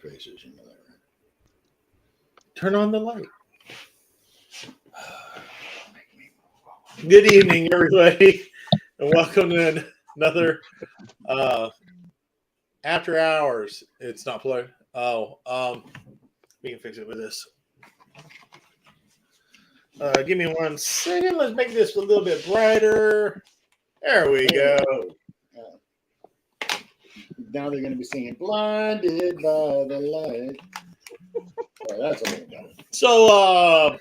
faces. You know that, right? Turn on the light. Good evening, everybody, and welcome to another After Hours. It's not plugged. We can fix it with this. Give me 1 second. Let's make this a little bit brighter. There we go. Now they're going to be singing "Blinded by the Light." Oh, that's a little better. So,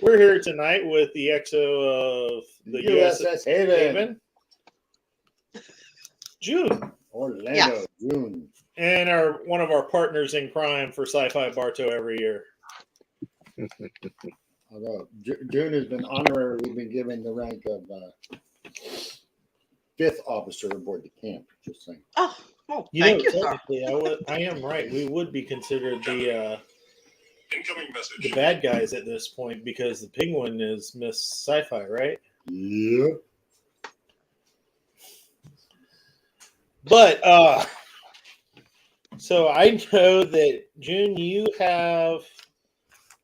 we're here tonight with the XO of the USS Haven. June. Orlando, Yes. June. And one of our partners in crime for SYFY Bartow every year. Although June has been honorarily been given the rank of 5th officer aboard the camp. Just saying. Oh, thank you, sir. Technically, I am right. We would be considered the Incoming message. the bad guys at this point because the penguin is Miss Sci-Fi, right? Yep. But so I know that June, you have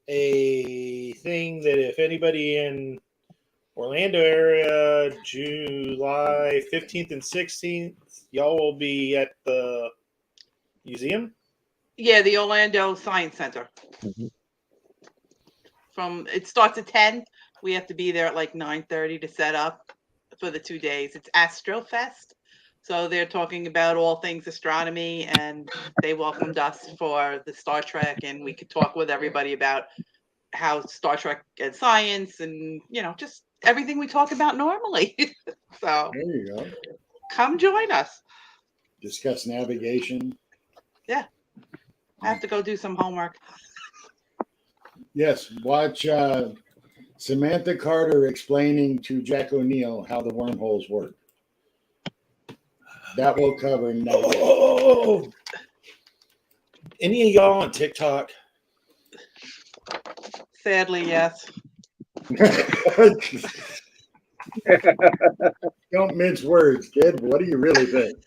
a thing that if anybody in Orlando area, July 15th and 16th, y'all will be at the museum. Yeah, the Orlando Science Center. Mm-hmm. It starts at 10. We have to be there at like 9:30 to set up for the 2 days. It's Astrofest. So they're talking about all things astronomy, and they welcomed us for the Star Trek, and we could talk with everybody about how Star Trek and science and, just everything we talk about normally. So There you go. come join us. Discuss navigation. Yeah. I have to go do some homework. Yes, watch Samantha Carter explaining to Jack O'Neill how the wormholes work. That will cover navigation. Oh, any of y'all on TikTok? Sadly, yes. Don't mince words, kid. What do you really think?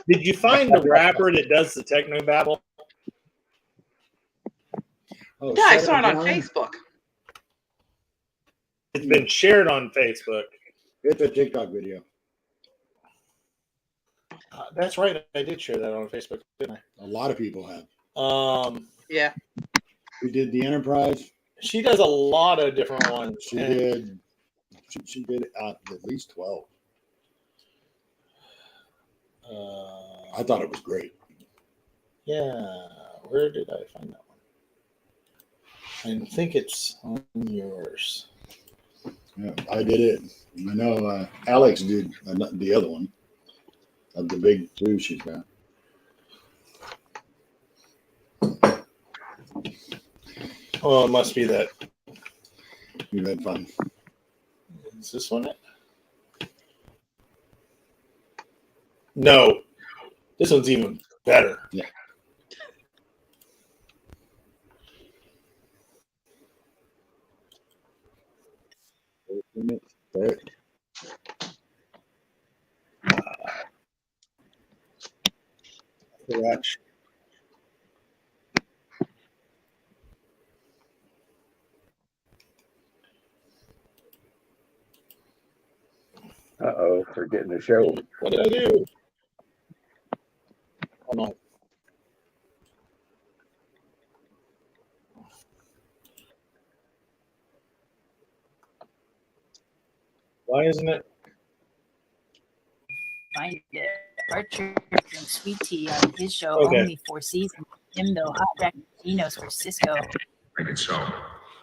Did you find the rapper that does the techno babble? Oh, Yeah, I shut saw it on down. Facebook. It's been shared on Facebook. It's a TikTok video. That's right. I did share that on Facebook, didn't A lot of people have. I? Yeah. We did the Enterprise. She does a lot of different ones. She did. She did at least 12. I thought it was great. Yeah. Where did I find that one? I think it's on yours. Yeah, I did it. I know Alex did the other one of the big 2 she's got. Oh, it must be that. You had fun. Is this one it? No. This one's even better. Yeah. There. Watch. Forgetting the show. What did I do? Hold on. Why isn't it? Find it. Archer drinks sweet tea on his show, Okay. Only 4 Seasons. Him though, hot Draginos for Cisco. Make it so.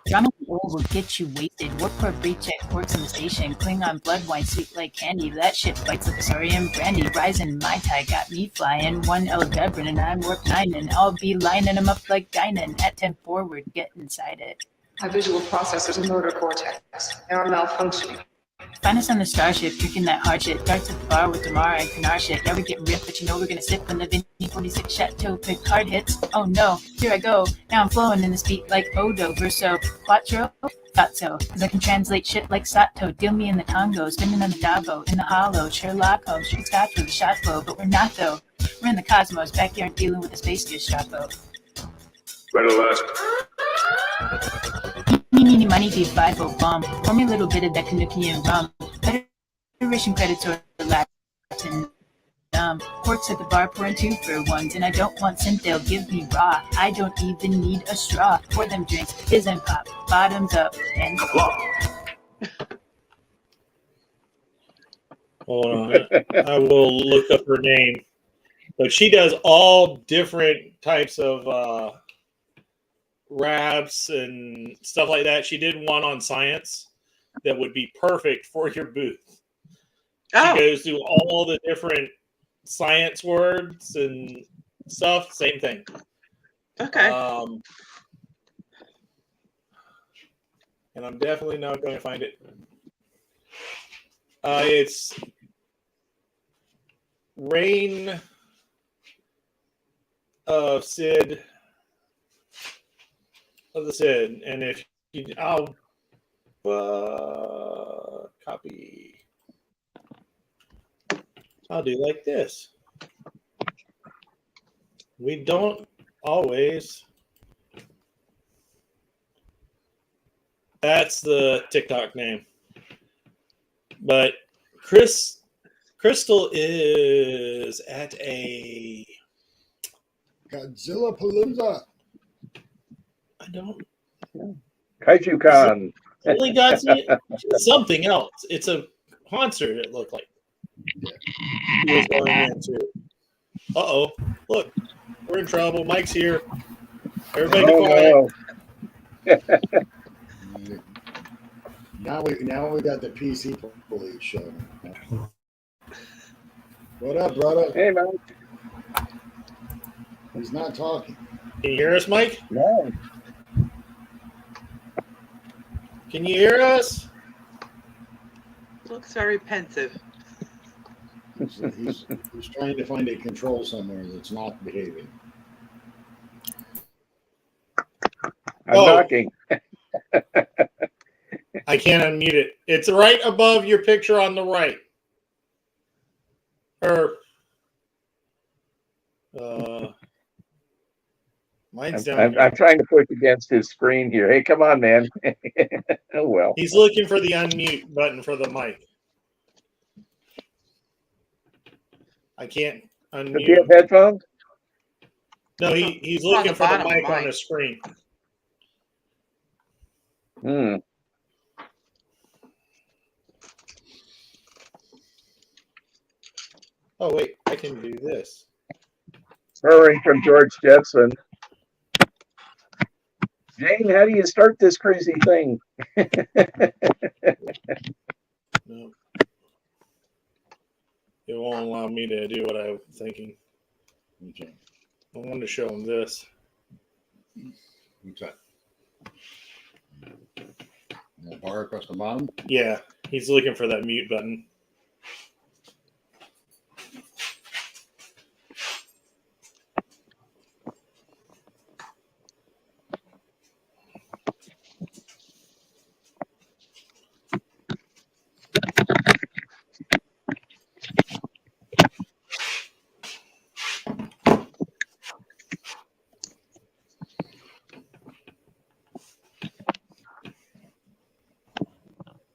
Drama old will get you wasted. Work for a breach check, works in the station. Klingon blood wine, sweet like candy. That shit bites like Saurian brandy. Rising my tie got me flying. 1 Aldebaran and I'm warp 9 and I'll be lining them up like dining. At 10 forward, get inside it. My visual processors and motor cortex, they are malfunctioning. Find us on the starship, drinking that hard shit. Darts at the bar with Damara and Kanar shit. Never getting ripped, but you know we're gonna sip when the Vinny 46 Chateau pick card hits. Oh no, here I go. Now I'm flowing in this beat like Odo, Verso, Quattro. Thought so, cause I can translate shit like Sato. Deal me in the Congo, spinning on the Davo, in the hollow. Sherlock Holmes, shoot scotch with a shot flow, but we're not though. We're in the cosmos, backyard dealing with a space gear strappo. Red alert. Meeny, money, deep, Bible bomb. Pour me a little bit of that Canuckian rum. Federation credits or Latin. Corks at the bar, pouring 2 for ones, and I don't want scent, they'll give me raw. I don't even need a straw for them drinks. Fizz and pop, bottoms up, and Hold on. I will look up her name. But she does all different types of raps and stuff like that. She did one on science that would be perfect for your booth. Oh, She goes through all the different science words and stuff. Same thing. okay. And I'm definitely not going to find it. It's Reign of Sid of the Sid, and if you, I'll copy. I'll do like this. We don't always. That's the TikTok name. But Crystal is at a. Godzilla Palooza. I don't. Kaiju Con. Really got something else. It's a concert. It looked like. He was going into. Uh-oh. Look. We're in trouble. Mike's here. Everybody be quiet. Now we got the PC police show. What up, brother? Hey, man. He's not talking. Can you hear us, Mike? No. Can you hear us? Looks very pensive. He's trying to find a control somewhere that's not behaving. I'm Oh. knocking. I can't unmute it. It's right above your picture on the right. Or mine's down I'm here. trying to push against his screen here. Hey, come on, man. Oh, well. He's looking for the unmute button for the mic. I can't Does he unmute. have headphones? No, he's It's on looking the for the bottom of mic on mine. the screen. Hmm. Oh wait, I can do this. Hurry from George Jetson. Jane, how do you start this crazy thing? No. It won't allow me to do what I was thinking. Okay. I wanted to show him this. What's that? That bar across the bottom? Yeah, he's looking for that mute button.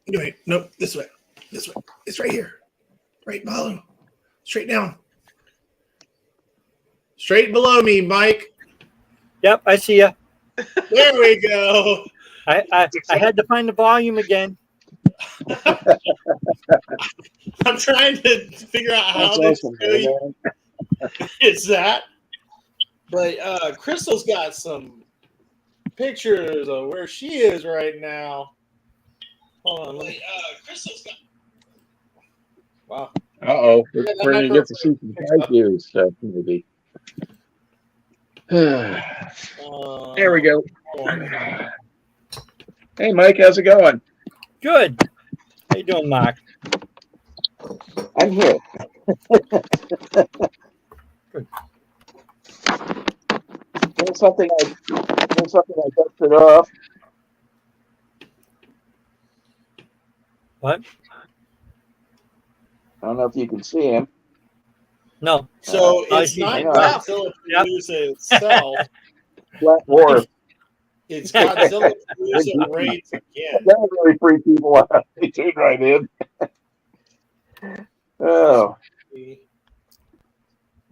Wait, nope, this way. This way. It's right here. Right below. Straight down. Straight below me, Mike. Yep, I see ya. There we go. I had to find the volume again. I'm trying to figure out how That's this awesome, man. is that. But Crystal's got some pictures of where she is right now. Hold on. Crystal's got. Wow. Uh-oh. We're going to get to see some kaiju stuff, maybe. There we go. Hey, Mike, how's it going? Good. How you doing, Mark? I'm here. Good. There's something I dusted off. What? I don't know if you can see him. No. So I it's see. not Hang on. Godzilla Yep. Palooza itself. Flat Wharf. It's Godzilla Palooza raids again. That really freaked people out. They tuned right in. Oh. Hey,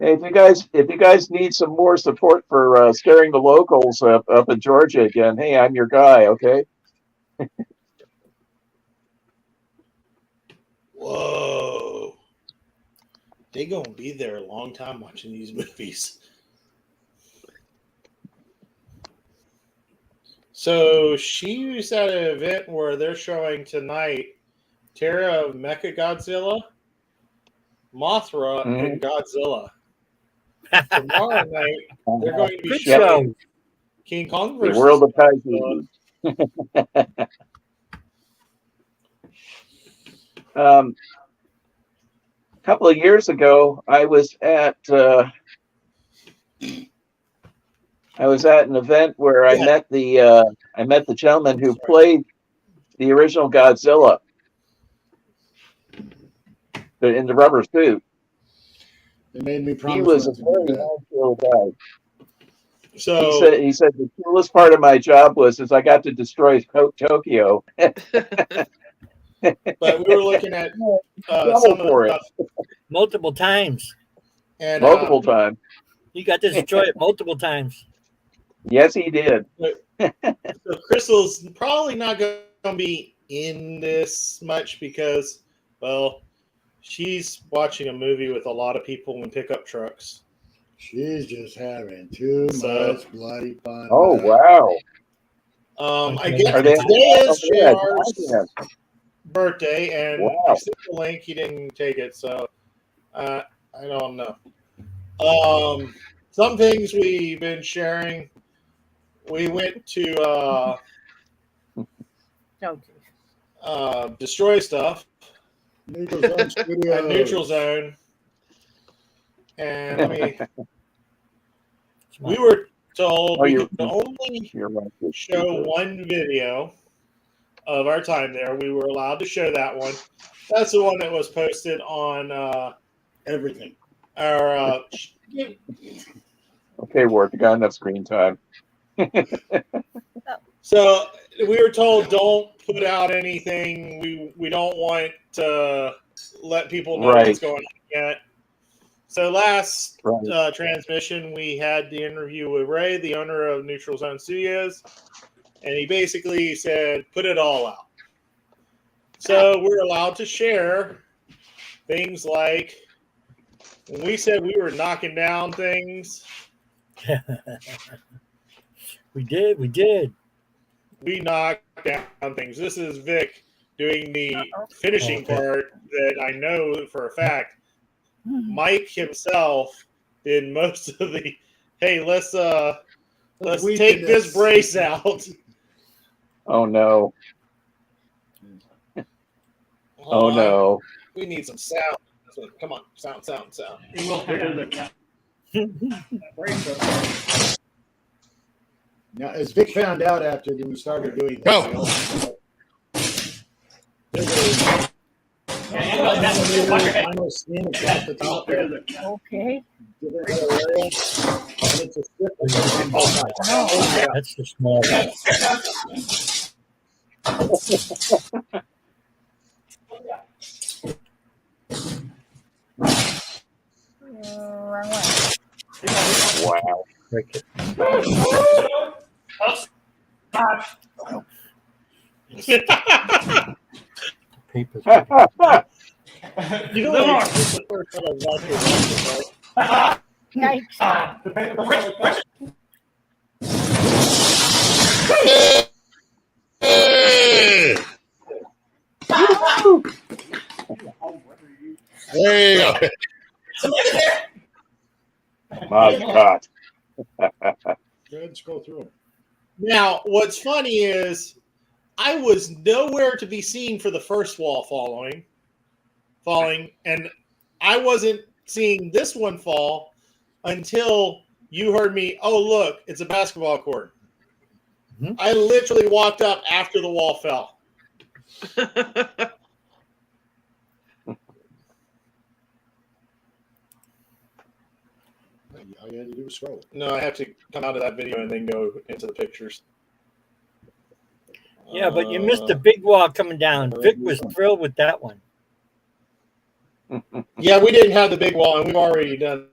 if you guys need some more support for scaring the locals up in Georgia again, hey, I'm your guy. Okay. Whoa. They gonna be there a long time watching these movies. So she was at an event where they're showing tonight Terra of Mechagodzilla, Mothra, and Godzilla. Tomorrow night they're going to be Good showing show. King Kong The versus world of Godzilla. Kaiju. A couple of years ago, I was at an event where I met the gentleman who played the original Godzilla in the rubber suit. They made me He promise was a not to do very that. natural guy. So He said the coolest part of my job was I got to destroy Tokyo. but we were looking at Trouble some of for the it. stuff, Multiple times. and Multiple times. You got to destroy it multiple times. Yes, he did. so Crystal's probably not going to be in this much because, well, she's watching a movie with a lot of people in pickup trucks. She's just having too So- much bloody fun. Oh, with it. wow. I guess Are they- today is Oh, yeah, JR's birthday, and Wow. I sent the link. He didn't take it, so I don't know. Some things we've been sharing. We went to destroy stuff Neutral Zone at Studios. Neutral Zone, and we were told Oh, we you're- could only You're right. show one video of our time there. We were allowed to show that one. That's the one that was posted on Everything. our. Okay, Ward, you got enough screen time. So we were told don't put out anything. We don't want to let people know Right. what's going on yet. So last Right. transmission, we had the interview with Ray, the owner of Neutral Zone Studios, and he basically said, put it all out. So we're allowed to share things like when we said we were knocking down things, We did. we knocked down things. This is Vic doing the finishing part that I know for a fact. Mike himself did most of the, hey, let's We take did this this. brace out. Oh, no. Oh, no. We need some sound. Come on, sound. Now, as Vic found out after we started doing this, final skin across the top there. Okay. Give it a rail, and it's a strip on both sides. That's the small one. Wrong way. Wow. Break it. Paper's You know, like, this is the first time I've watched it, right? Yikes. There you go. My God. Go ahead and scroll through them. Now, what's funny is I was nowhere to be seen for the first wall falling, and I wasn't seeing this one fall until you heard me, oh, look, it's a basketball court. Mhm. I literally walked up after the wall fell. All you had to do was scroll. No, I have to come out of that video and then go into the pictures. Yeah, but you missed the big wall coming down. Vic was thrilled with that one. Yeah, we didn't have the big wall, and we've already done.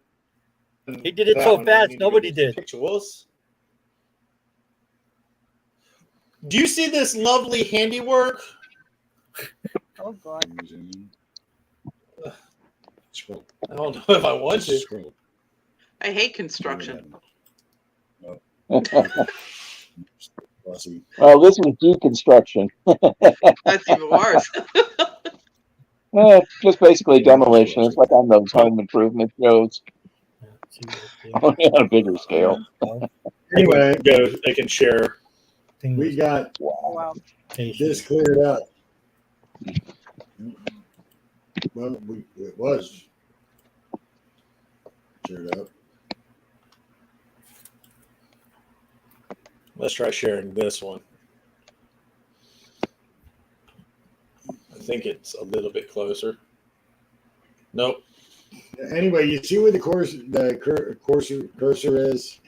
He did it that so one. fast, We need to go nobody get the did. picture, Willis. Do you see this lovely handiwork? Oh God. Scroll. I don't know if I want to. Scroll. I hate construction. Bossy. Well, this was deconstruction. That's even worse. Just basically demolition. It's like on those home improvement shows on a bigger scale. Anyway, They can share. we got Wow. this cleared up. Well, it was cleared up. Let's try sharing this one. I think it's a little bit closer. Nope. Anyway, you see where the cursor is?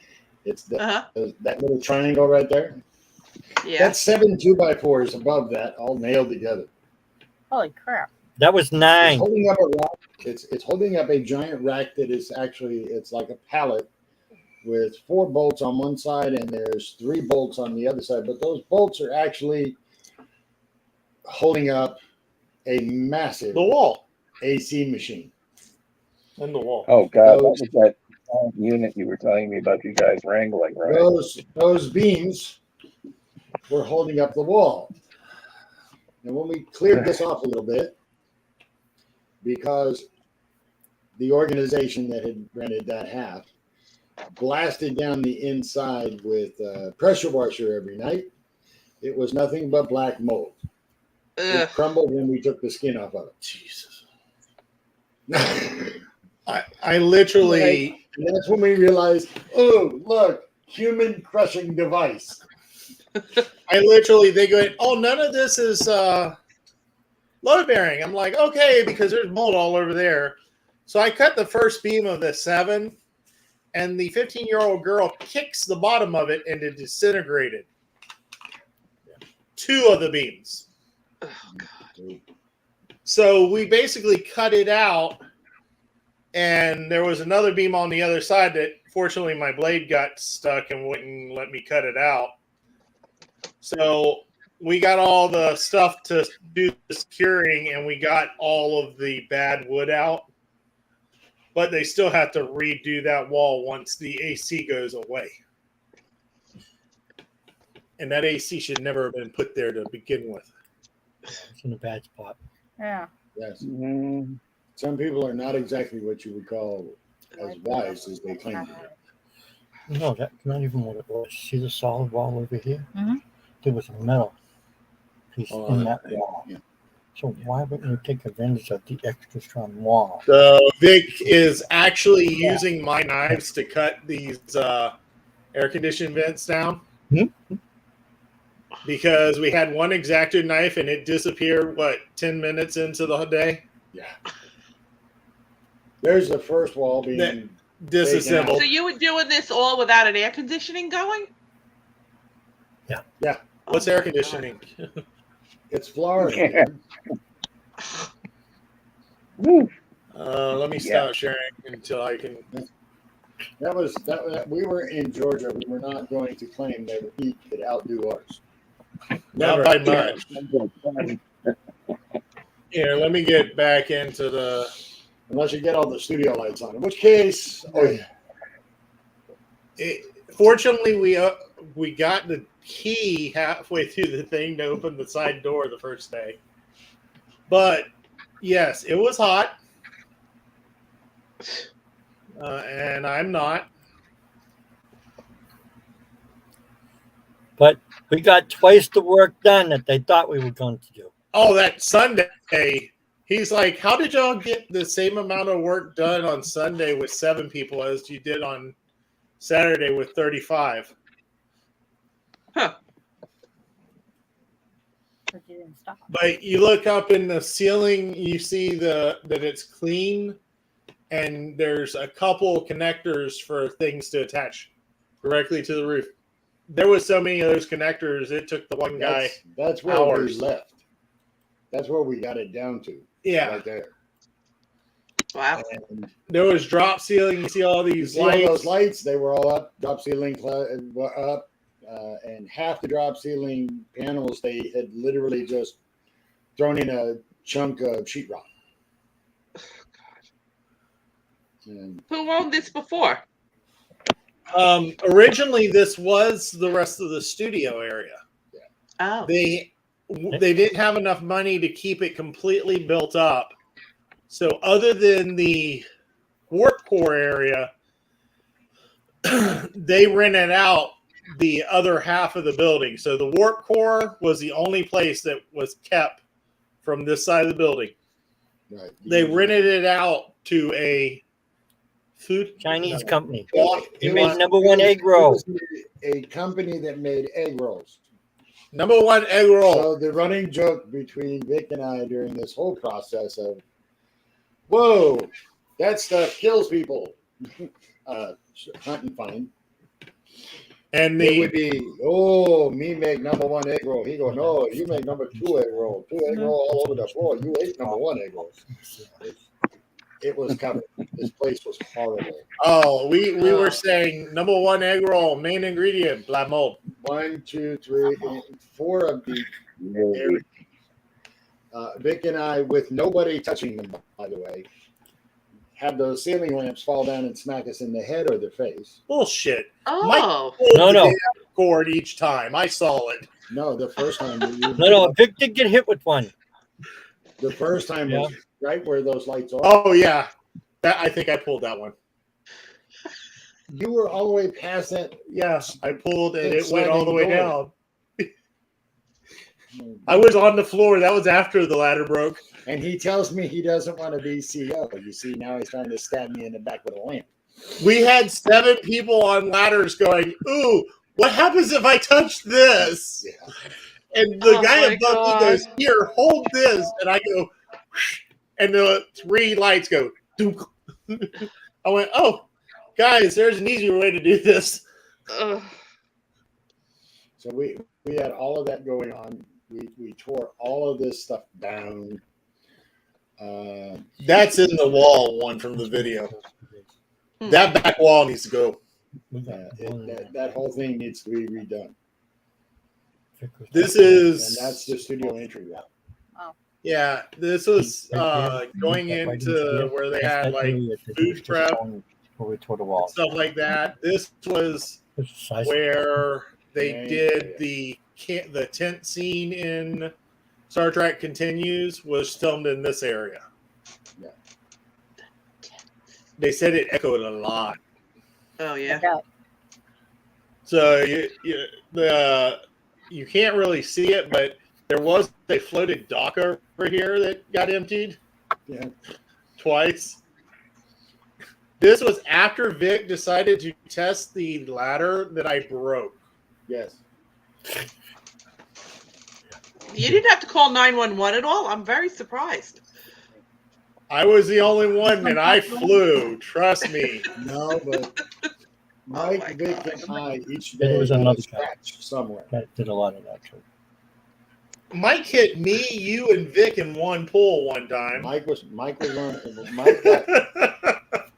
It's Uh-huh. that little triangle right there. Yeah. That's 7 2x4s above that, all nailed together. Holy crap. That was It's 9. holding up a rack. It's holding up a giant rack that is actually, it's like a pallet with 4 bolts on one side and there's 3 bolts on the other side. But those bolts are actually holding up a massive The wall. AC machine. And the wall. Oh God, that was that unit you were telling me about. You guys wrangling, right? Those beams were holding up the wall. And when we cleared this off a little bit, because the organization that had rented that half blasted down the inside with pressure washer every night, it was nothing but black mold. It Ugh. crumbled when we took the skin off of it. Jesus. I literally. And that's when we realized, oh, look, human crushing device. They go, oh, none of this is load bearing. I'm like, okay, because there's mold all over there. So I cut the first beam of the 7, and the 15-year-old girl kicks the bottom of it, and it disintegrated. 2 of the beams. Oh, God. So we basically cut it out, and there was another beam on the other side that, fortunately, my blade got stuck and wouldn't let me cut it out. So we got all the stuff to do the securing, and we got all of the bad wood out. But they still have to redo that wall once the AC goes away. And that AC should never have been put there to begin with. It's in a bad spot. Yeah. Yes. Mm, Some people are not exactly what you would call as wise as they claim to be. No, that's not even what it was. See the solid wall over here? Mhm. There was a metal piece Oh, in that wall. yeah. So why wouldn't you take advantage of the extra strong wall? So Vic is actually using my knives to cut these air conditioning vents down. Hmm? Because we had one X-Acto knife and it disappeared, 10 minutes into the day? Yeah. There's the first wall being Disassembled. So you were doing this all without an air conditioning going? Yeah. What's air conditioning? It's Florida. Yeah. dude. woo. Let me stop sharing until I can. That we were in Georgia. We were not going to claim that heat could outdo ours. Not by much. Yeah. Here, let me get back into the. Unless you get all the studio lights on. In which case, Fortunately, we got the key halfway through the thing to open the side door the first day. But yes, it was hot, and I'm not. But we got twice the work done that they thought we were going to do. Oh, that Sunday, he's like, "How did y'all get the same amount of work done on Sunday with 7 people as you did on Saturday with 35?" Huh. But you didn't stop. But you look up in the ceiling, you see that it's clean, and there's a couple connectors for things to attach directly to the roof. There was so many of those connectors, it took the one guy That's where hours. we left. That's where we got it down to. Yeah. Right there. Wow. And There was drop ceiling. You see all you these see all lights. those lights, they were all up, drop ceiling up, and half the drop ceiling panels, they had literally just thrown in a chunk of sheetrock. And Who owned this before? Originally, this was the rest of the studio area. Oh. They didn't have enough money to keep it completely built up. So other than the warp core area, they rented out the other half of the building. So the warp core was the only place that was kept from this side of the building. right, They rented it out to a food Chinese company. Well, He it made was number one egg roll. It was a company that made egg rolls. number one egg roll. So the running joke between Vic and I during this whole process of, whoa, that stuff kills people. Hunt and find. And It would the be, oh, me make number one egg roll. He go, no, you make number two egg roll. Two egg roll all over the floor. You ate number one egg rolls. It was covered. This place was horrible. we were saying number one egg roll, main ingredient, black mold. 1, 2, 3, 4 of the areas. Vic and I, with nobody touching them, by the way, had those ceiling lamps fall down and smack us in the head or the face. Bullshit. Oh. No. Cord each time. I saw it. No, the first time. No, Vic did get hit with one. The first time was right where those lights are. Oh yeah. I think I pulled that one. You were all the way past that. Yeah, I pulled and It's it went all the way sliding down. I was on the floor. That was after the ladder broke. And he tells me he doesn't want to be CEO. You see, now he's trying to stab me in the back with a lamp. We had 7 people on ladders going, ooh, what happens if I touch this? Yeah. And the Oh guy my above me goes, here, hold this. And I go, and the 3 lights go, dunk. I went, oh, guys, there's an easier way to do this. Ugh. So we had all of that going on. We tore all of this stuff down. That's in the wall one from the video. That back wall needs to go. That whole thing needs to be redone. This And is, that's the studio entry wall. yeah, this was going into where they had like food prep, Where we tore the wall. stuff like that. This was where they did the tent scene in Star Trek Continues was filmed in this area. Yeah. They said it echoed a lot. Oh yeah. So you can't really see it, but there was a floated dock over here that got emptied. Yeah. Twice. This was after Vic decided to test the ladder that I broke. Yes. You didn't have to call 911 at all? I'm very surprised. I was the only one, and I flew. Trust me. No, but Mike, my Vic, God. and I each There day was had a another scratch somewhere. That did a lot of that too. Mike hit me, you, and Vic in one pool one time. Mike was on.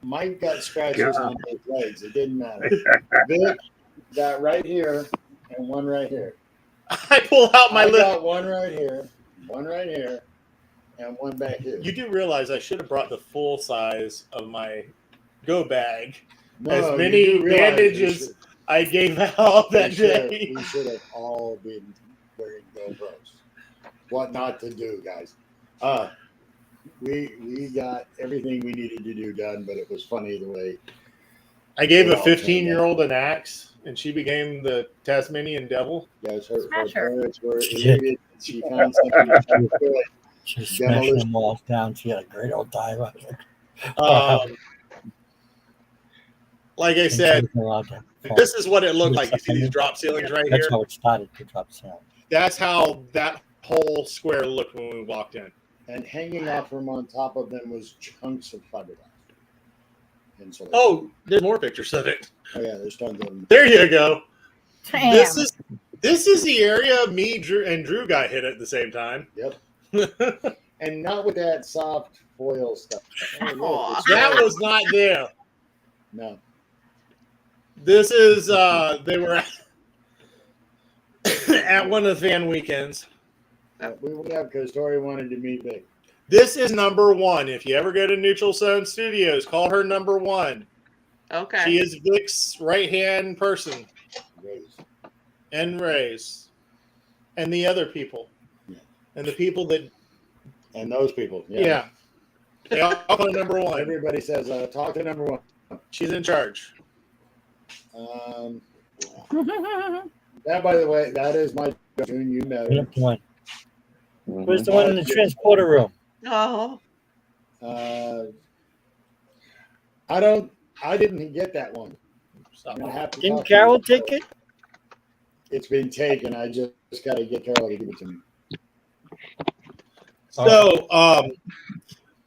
Mike got scratches on his legs. It didn't matter. Vic got right here and one right here. I pulled out my I lip. got one right here, and one back here. You do realize I should have brought the full size of my go bag. No, as you many do realize bandages I gave out that we day. should have all been wearing GoPros. What not to do, guys. We got everything we needed to do done, but it was funny the way. I gave a It all turned 15-year-old an axe, and she became the Tasmanian devil. Yes, her Smash her. parents were Shit. elated. She found something that she could. She was smashing Demolition. them walls down. She had a great old time. Like I said, this is what it looked like. You see these drop ceilings right That's here? how it started to drop sound. That's how that whole square looked when we walked in. And hanging off from on top of them was chunks of fiberglass. insulation. Oh, there's more pictures of it. Oh, yeah, there's tons of them. There you go. Damn. This is the area me, Drew, and Drew got hit at the same time. Yep. And not with that soft foil stuff. Oh, look, Aw. it's That right. was not there. No. This is they were at one of the fan weekends. We went up because Tori wanted to meet Vic. This is number one. If you ever go to Neutral Zone Studios, call her number one. Okay. She is Vic's right-hand person. Rose. And Ray's. And the other people. Yeah. And the people that... And those people. Yeah. They all call her number one. Everybody says, talk to number one. She's in charge. That, by the way, that is my June. You know. Yep, one. Where's the one in the transporter room? Oh, I didn't get that one. I'm gonna have to Didn't talk to Carol you. take it? It's been taken. I just got to get Carol to give it to me. So,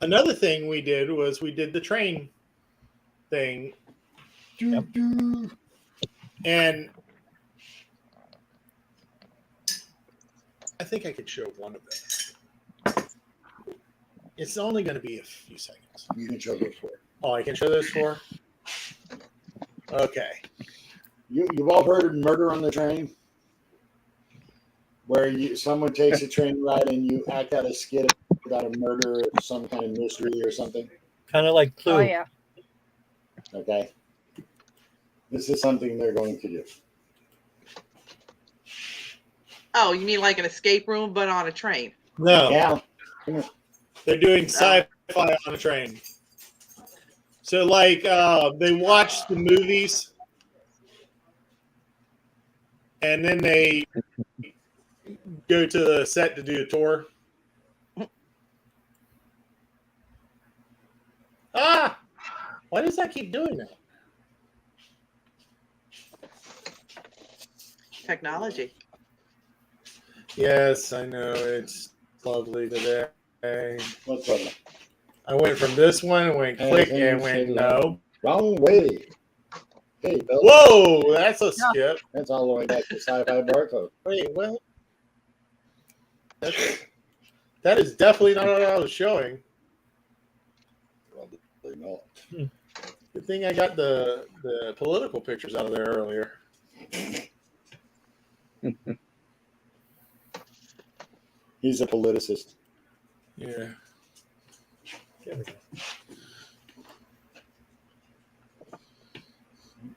another thing we did was we did the train thing. Yep. And I think I could show one of them. It's only going to be a few seconds. You can show those for it. Oh, I can show those for? Okay. You've all heard of Murder on the Train? Where someone takes a train ride and you act out a skit about a murder or some kind of mystery or something? Kind of like Clue. Oh yeah. Okay. This is something they're going to do. oh, you mean like an escape room, but on a train? No, Yeah. they're doing sci-fi on a train. So, like, they watch the movies, and then they go to the set to do a tour. Ah! Why does that keep doing that? Technology. Yes, I know. It's lovely today. What's up? I went from this one, went click, and went no. Wrong way. Hey, Bill. Whoa, that's a skip. That's all the way back to Sci-Fi Barcode. Wait, what? That is definitely not what I was showing. Probably not. Good thing I got the political pictures out of there earlier. He's a politicist. Yeah. There we go.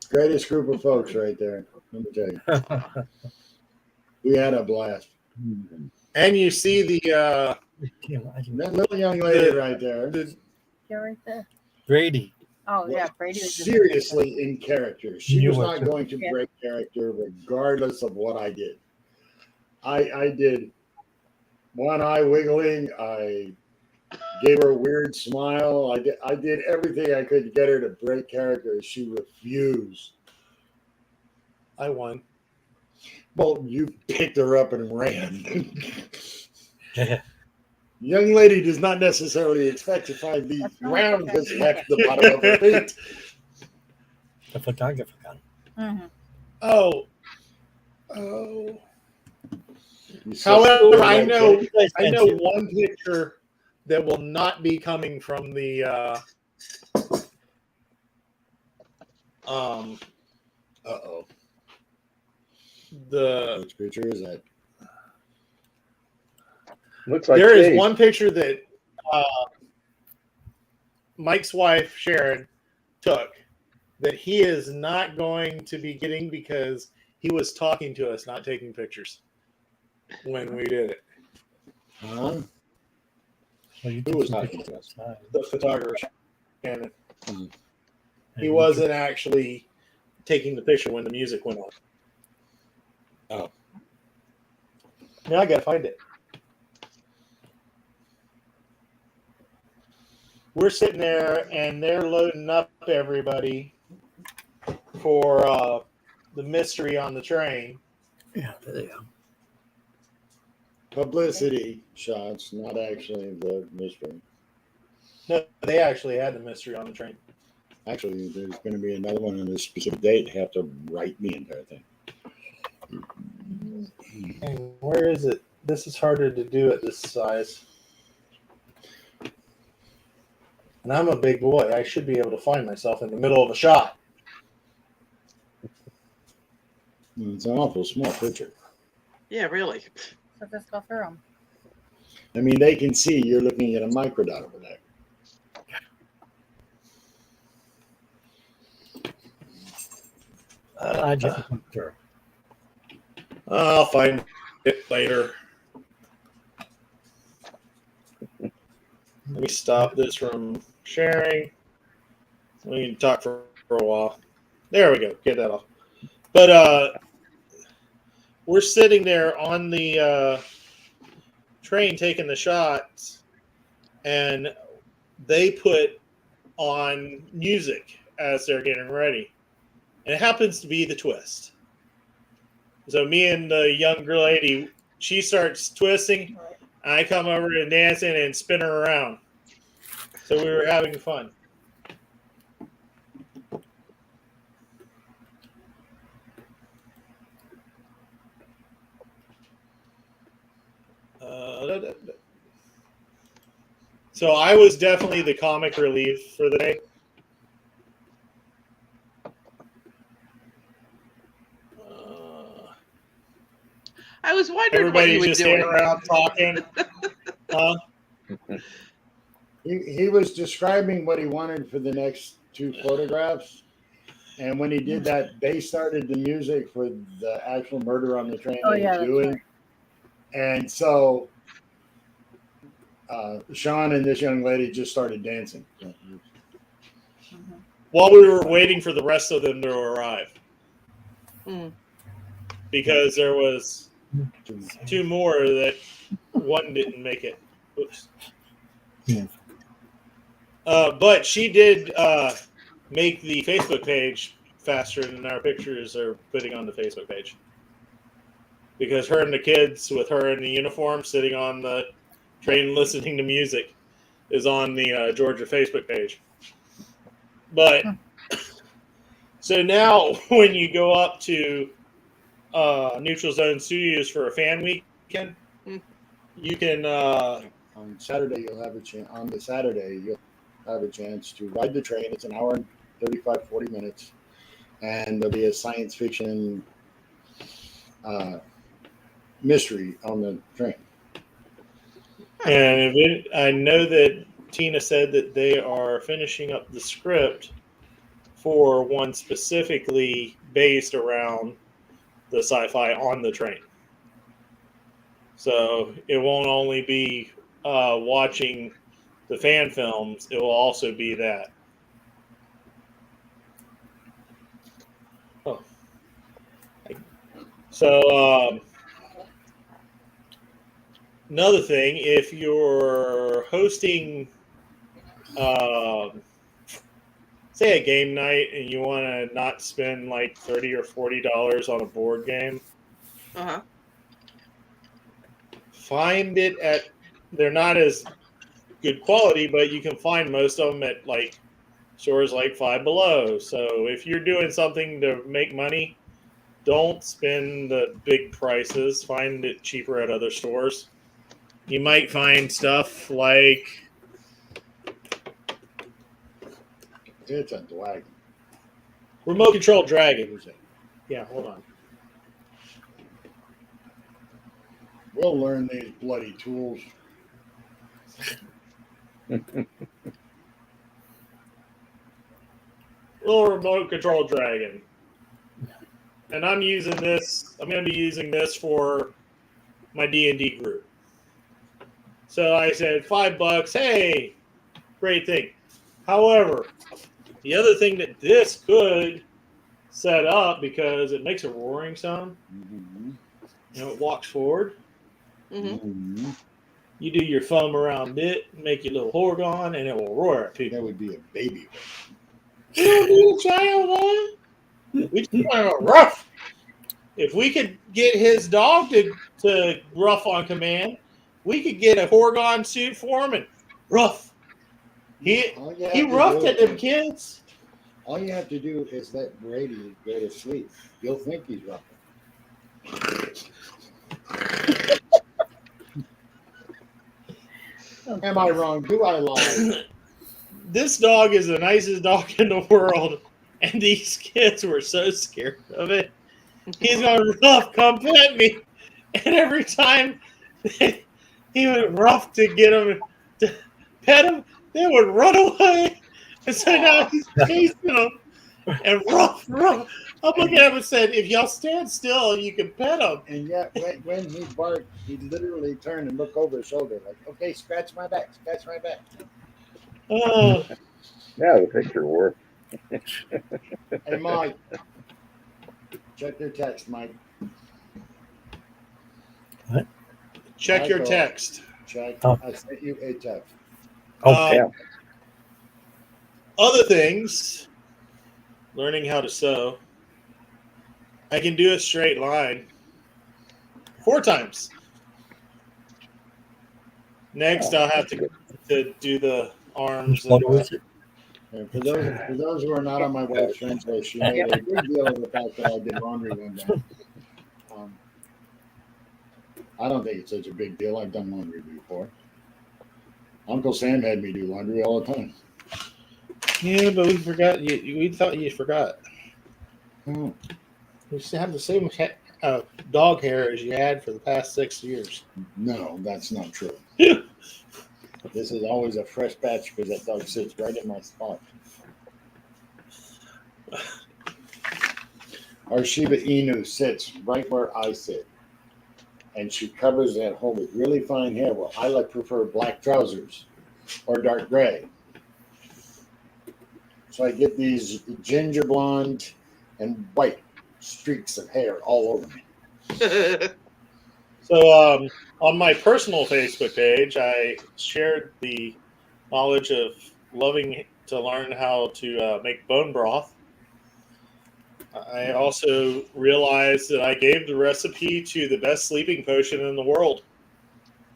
Greatest group of folks right there. Let me tell you. We had a blast. And you see the That little young lady right there, You're right there. Brady. Oh yeah, Brady was seriously in character. She You was were not too. going to Yeah. break character regardless of what I did. I did one eye wiggling. I gave her a weird smile. I did everything I could to get her to break character. She refused. I won. Well, you picked her up and ran. Young lady does not necessarily expect to find the That's not ground okay. because that's the bottom of her feet. The photographer got it. Mm-hmm. Oh. You said- However, I know You guys I know mentioned- one picture that will not be coming from the Uh-oh. the Which picture is that? Looks like there is Dave. one picture that Mike's wife Sharon took that he is not going to be getting because he was talking to us, not taking pictures when we did it. Huh? Well, you Who took was some talking pictures to outside. The photographer, and And he you wasn't actually taking the picture when the music went on. Oh. Now I gotta find it. We're sitting there and they're loading up everybody for the mystery on the train. Yeah, there they go. Publicity shots, not actually the mystery. No, they actually had the mystery on the train. Actually, there's going to be another one on a specific date. Have to write the entire thing. And where is it? This is harder to do at this size. And I'm a big boy. I should be able to find myself in the middle of a shot. It's an awful small picture. Yeah, really. So just go through them. I mean, they can see you're looking at a microdot over there. Sure. I'll find it later. Let me stop this from sharing. We can talk for a while. There we go. Get that off. But we're sitting there on the train taking the shots, and they put on music as they're getting ready. And it happens to be the twist. So me and the younger lady, she starts twisting. I come over and dancing and spin her around. So we were having fun. So I was definitely the comic relief for the day. I was wondering what Everybody you were just doing. hanging around talking. He was describing what he wanted for the next 2 photographs. And when he did that, they started the music for the actual murder on the train Oh, he yeah, was that's doing. right. And so Sean and this young lady just started dancing. While we were waiting for the rest of them to arrive. Mm. Because there was 2 more that one didn't make it. Oops. Yeah. But she did make the Facebook page faster than our pictures are putting on the Facebook page. Because her and the kids with her in the uniform sitting on the train listening to music is on the Georgia Facebook page. But so now when you go up to Neutral Zone Studios for a fan weekend, you can on Saturday you'll have a chance. On the Saturday you'll have a chance to ride the train. It's an hour and 40 minutes, and there'll be a science fiction mystery on the train. And I know that Tina said that they are finishing up the script for one specifically based around the sci-fi on the train. So it won't only be watching the fan films, it will also be that. Oh. So another thing, if you're hosting, say a game night, and you want to not spend like $30 or $40 on a board game, Uh-huh. find it at. They're not as good quality, but you can find most of them at like stores like Five Below. So if you're doing something to make money, don't spend the big prices. Find it cheaper at other stores. You might find stuff like It's a dragon. Remote Control Dragon. Yeah, hold on. We'll learn these bloody tools. Little Remote Control Dragon. And I'm using this. I'm going to be using this for my D&D group. So I said $5. Hey, great thing. However, the other thing that this could set up, because it makes a roaring sound, Mm-hmm. and it walks forward. Mm-hmm. Mm-hmm. You do your thumb around it, make your little horgon, and it will roar at people. That would be a baby. Child, we just want to rough. If we could get his dog to rough on command, we could get a horgon suit for him and rough. He roughed at them kids. All you have to do is let Brady go to sleep. You'll think he's roughing. Am I wrong? Do I lie? This dog is the nicest dog in the world, and these kids were so scared of it. He's going, Ruff, come pet me. And every time he would Ruff to get him to pet him, they would run away. And so now he's chasing them. And Ruff. I'm looking at him and said, if y'all stand still, you can pet him. And yet, when he barked, he literally turned and looked over his shoulder, like, "Okay, scratch my back, scratch my back." Oh, Yeah, the picture worked. Hey, Mike, check your text, Mike. check your Michael. text. Check. Oh. I sent you a text. Okay. Other things, learning how to sew. I can do a straight line 4 times. Next, I'll have to do the arms. What was it? And for those who are not on my wife's friends list, she made a big deal of the fact that I did laundry one day. I don't think it's such a big deal. I've done laundry before. Uncle Sam had me do laundry all the time. Yeah, but we forgot. We thought you forgot. Hmm. You still have the same dog hair as you had for the past 6 years. No, that's not true. This is always a fresh batch because that dog sits right in my spot. Our Shiba Inu sits right where I sit. And she covers that hole with really fine hair. Well, I prefer black trousers or dark gray. So I get these ginger blonde and white streaks of hair all over me. So on my personal Facebook page, I shared the knowledge of loving to learn how to make bone broth. I also realized that I gave the recipe to the best sleeping potion in the world.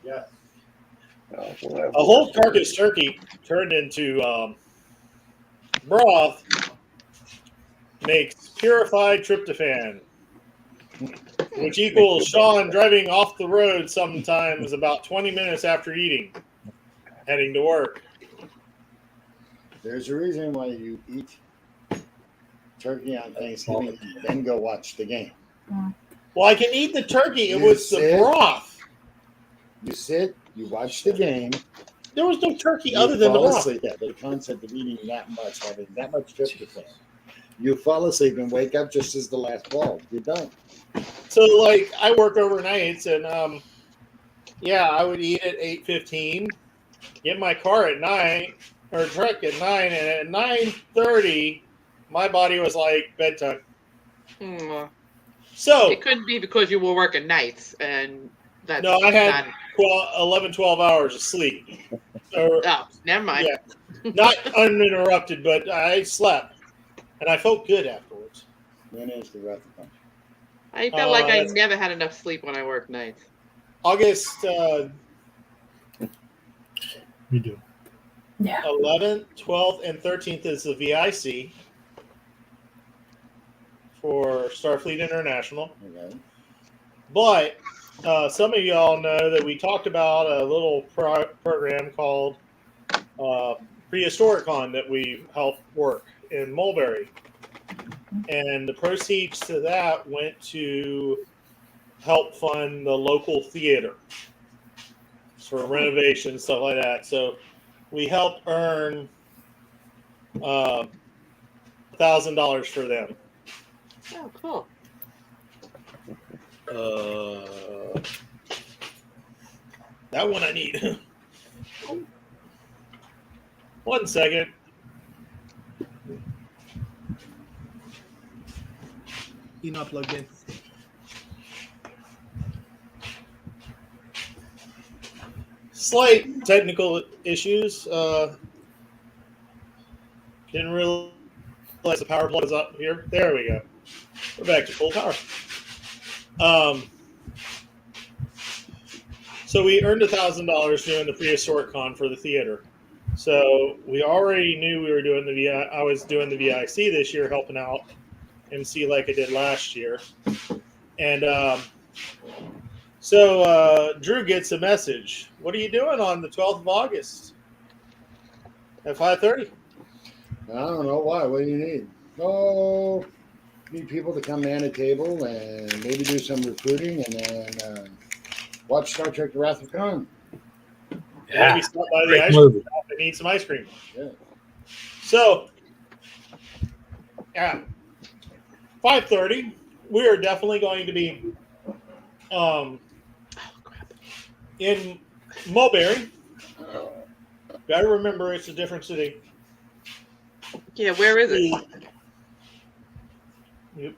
Yeah. A whole carcass turkey turned into broth makes purified tryptophan, which equals Sean driving off the road sometimes about 20 minutes after eating, heading to work. There's a reason why you eat turkey on Thanksgiving and then go watch the game. Well, I can eat the turkey. It You was the sit. broth. You sit, you watch the game. There was no turkey You other than the fall broth. asleep. Yeah, the concept of eating that much, having that much tryptophan. You fall asleep and wake up just as the last ball. You're done. So, like, I work overnights, and I would eat at 8:15, get my car at 9, or truck at 9, and at 9:30, my body was like bedtime. So It couldn't be because you were working nights, and that's no, I had not, 12 hours of sleep. Or, oh, never mind. yeah, not uninterrupted, but I slept, and I felt good afterwards. When is the rest of I felt like I that's- never had enough sleep when I worked nights. August You do. Yeah. 11th, 12th, and 13th is the VIC for Starfleet International. Okay. But some of y'all know that we talked about a little program called Prehistoricon that we helped work in Mulberry. And the proceeds to that went to help fund the local theater for renovation, stuff like that. So we helped earn $1,000 for them. Oh, cool. That one I need. 1 second. You not plugged in. Slight technical issues. Didn't realize the power plug is up here. There we go. We're back to full power. So we earned $1,000 doing the Prehistoric Con for the theater. So we already knew we were doing the VI. I was doing the VIC this year, helping out MC like I did last year. And so Drew gets a message. What are you doing on the 12th of August at 5:30? I don't know why. What do you need? Oh, need people to come man a table and maybe do some recruiting and then watch Star Trek: The Wrath of Khan. Maybe stop by the Great ice cream movie. shop and eat some ice cream. Yeah. So, at 5:30, we are definitely going to be in Mulberry. Gotta remember, it's a different city. Yeah, where is it? Yep.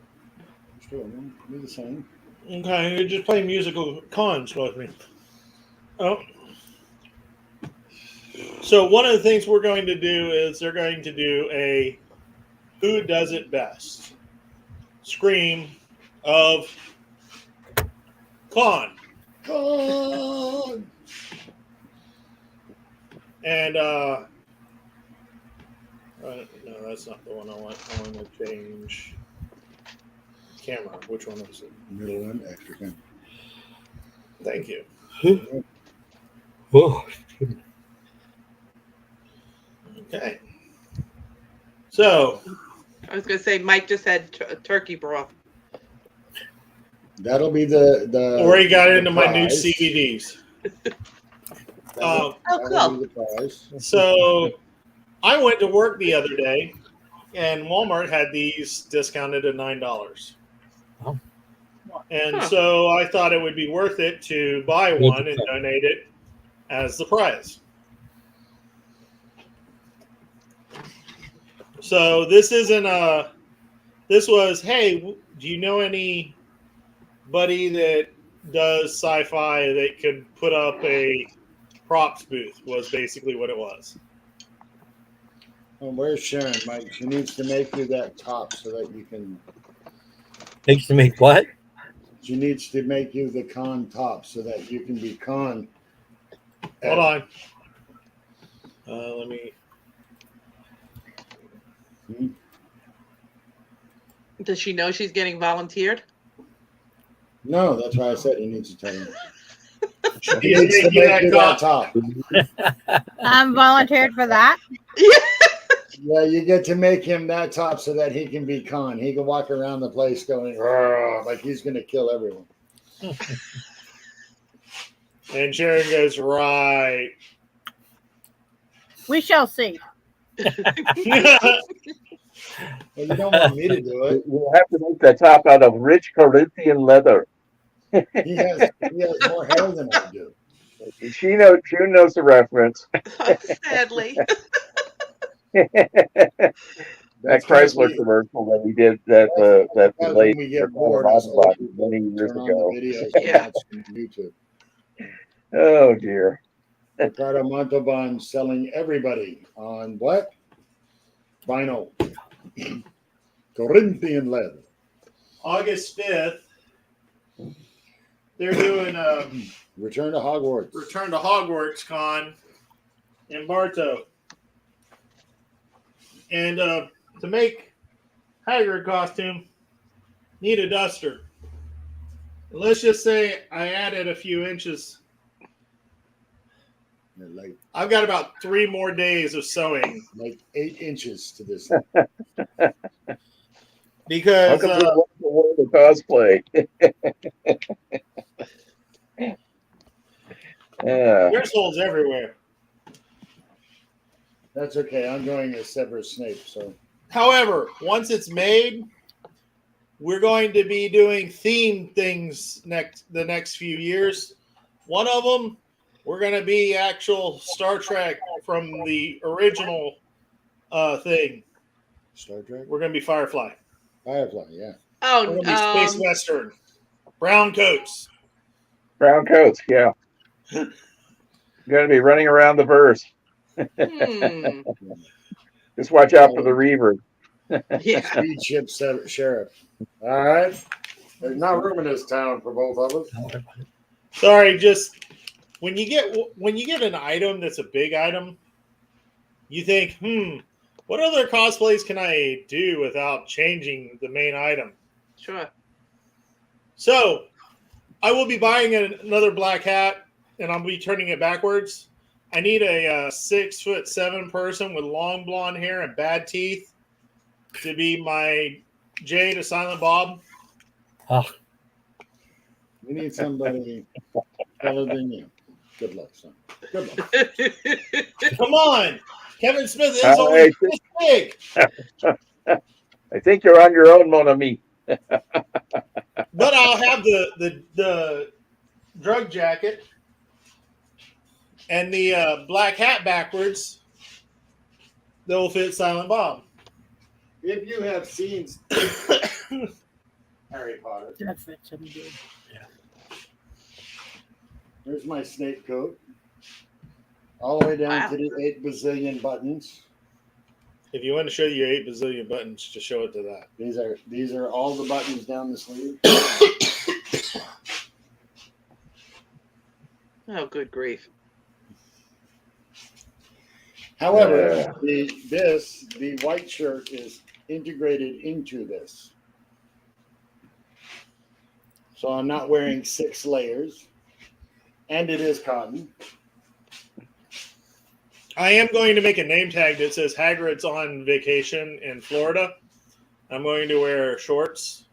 Sure, do the same. Okay, you just play musical cons with me. Oh. So one of the things we're going to do is they're going to do a who does it best scream of con. Khan! And no, that's not the one I want. I want to change camera. Which one is it? Middle one, extra camera. Thank you. Whoa. Okay. So I was going to say Mike just had turkey broth. That'll be the already got the into my new prize. CVDs. Oh, That'll cool. be the prize. So I went to work the other day, and Walmart had these discounted at $9. Oh. And Huh. so I thought it would be worth it to buy one and donate it as the prize. So this isn't a. This was, hey, do you know anybody that does sci-fi that could put up a props booth? Was basically what it was. Where's Sharon, Mike? She needs to make you that top so that you can. Makes to make what? She needs to make you the con top so that you can be con. Hold on. Let me. Does she know she's getting volunteered? No, that's why I said he needs to tell you. She He needs to making make that you that top. I'm volunteered for that. Yeah, you get to make him that top so that he can be con. He can walk around the place going "Rah," like he's going to kill everyone. And Sharon goes, right. We shall see. Well, you don't want me to do it. You'll have to make the top out of rich Corinthian leather. He has more hair than I do. She knows the reference. Sadly. That That's 'cause Chrysler we- commercial that we did that that's we when laid we for get bored, us old Autobot people many years turn on ago. the videos and Yeah. watch them on YouTube. Oh dear. Ricardo Montalban selling everybody on what? Vinyl. Corinthian leather. August 5th, they're doing a Return to Hogwarts. Return to Hogwarts con in Bartow. And to make Hagrid costume, need a duster. Let's just say I added a few inches. Like I've got about 3 more days of sewing 8 inches to this. because Welcome to the world of cosplay. Yeah. there's holes everywhere. That's okay. I'm going as Severus Snape, so However, once it's made, we're going to be doing themed things the next few years. One of them, we're going to be actual Star Trek from the original thing. Star Trek. We're going to be Firefly. Firefly, yeah. Oh, We're going to be Space Western. Brown coats. Brown coats, yeah. You're gonna be running around the verse. Just watch out for the reaver. Yeah. Speed ship sheriff. All right. There's not room in this town for both of us. Sorry, just when you get an item that's a big item, you think, what other cosplays can I do without changing the main item? Sure. So I will be buying another black hat, and I'll be turning it backwards. I need a 6'7" person with long blonde hair and bad teeth to be my Jay to Silent Bob. Oh, We need somebody better than you. Good luck, son. Good luck. Come on. Kevin Smith is All only right. this big. I think you're on your own, mon ami. But I'll have the drug jacket and the black hat backwards that will fit Silent Bob. If you have seen Harry Potter, That fits him good. here's my snake coat. All the way down Wow. to the 8 bazillion buttons. If you want to show your 8 bazillion buttons, just show it to that. These are all the buttons down the sleeve. Oh, good grief. However, the white shirt is integrated into this. So I'm not wearing 6 layers. And it is cotton. I am going to make a name tag that says Hagrid's on vacation in Florida. I'm going to wear shorts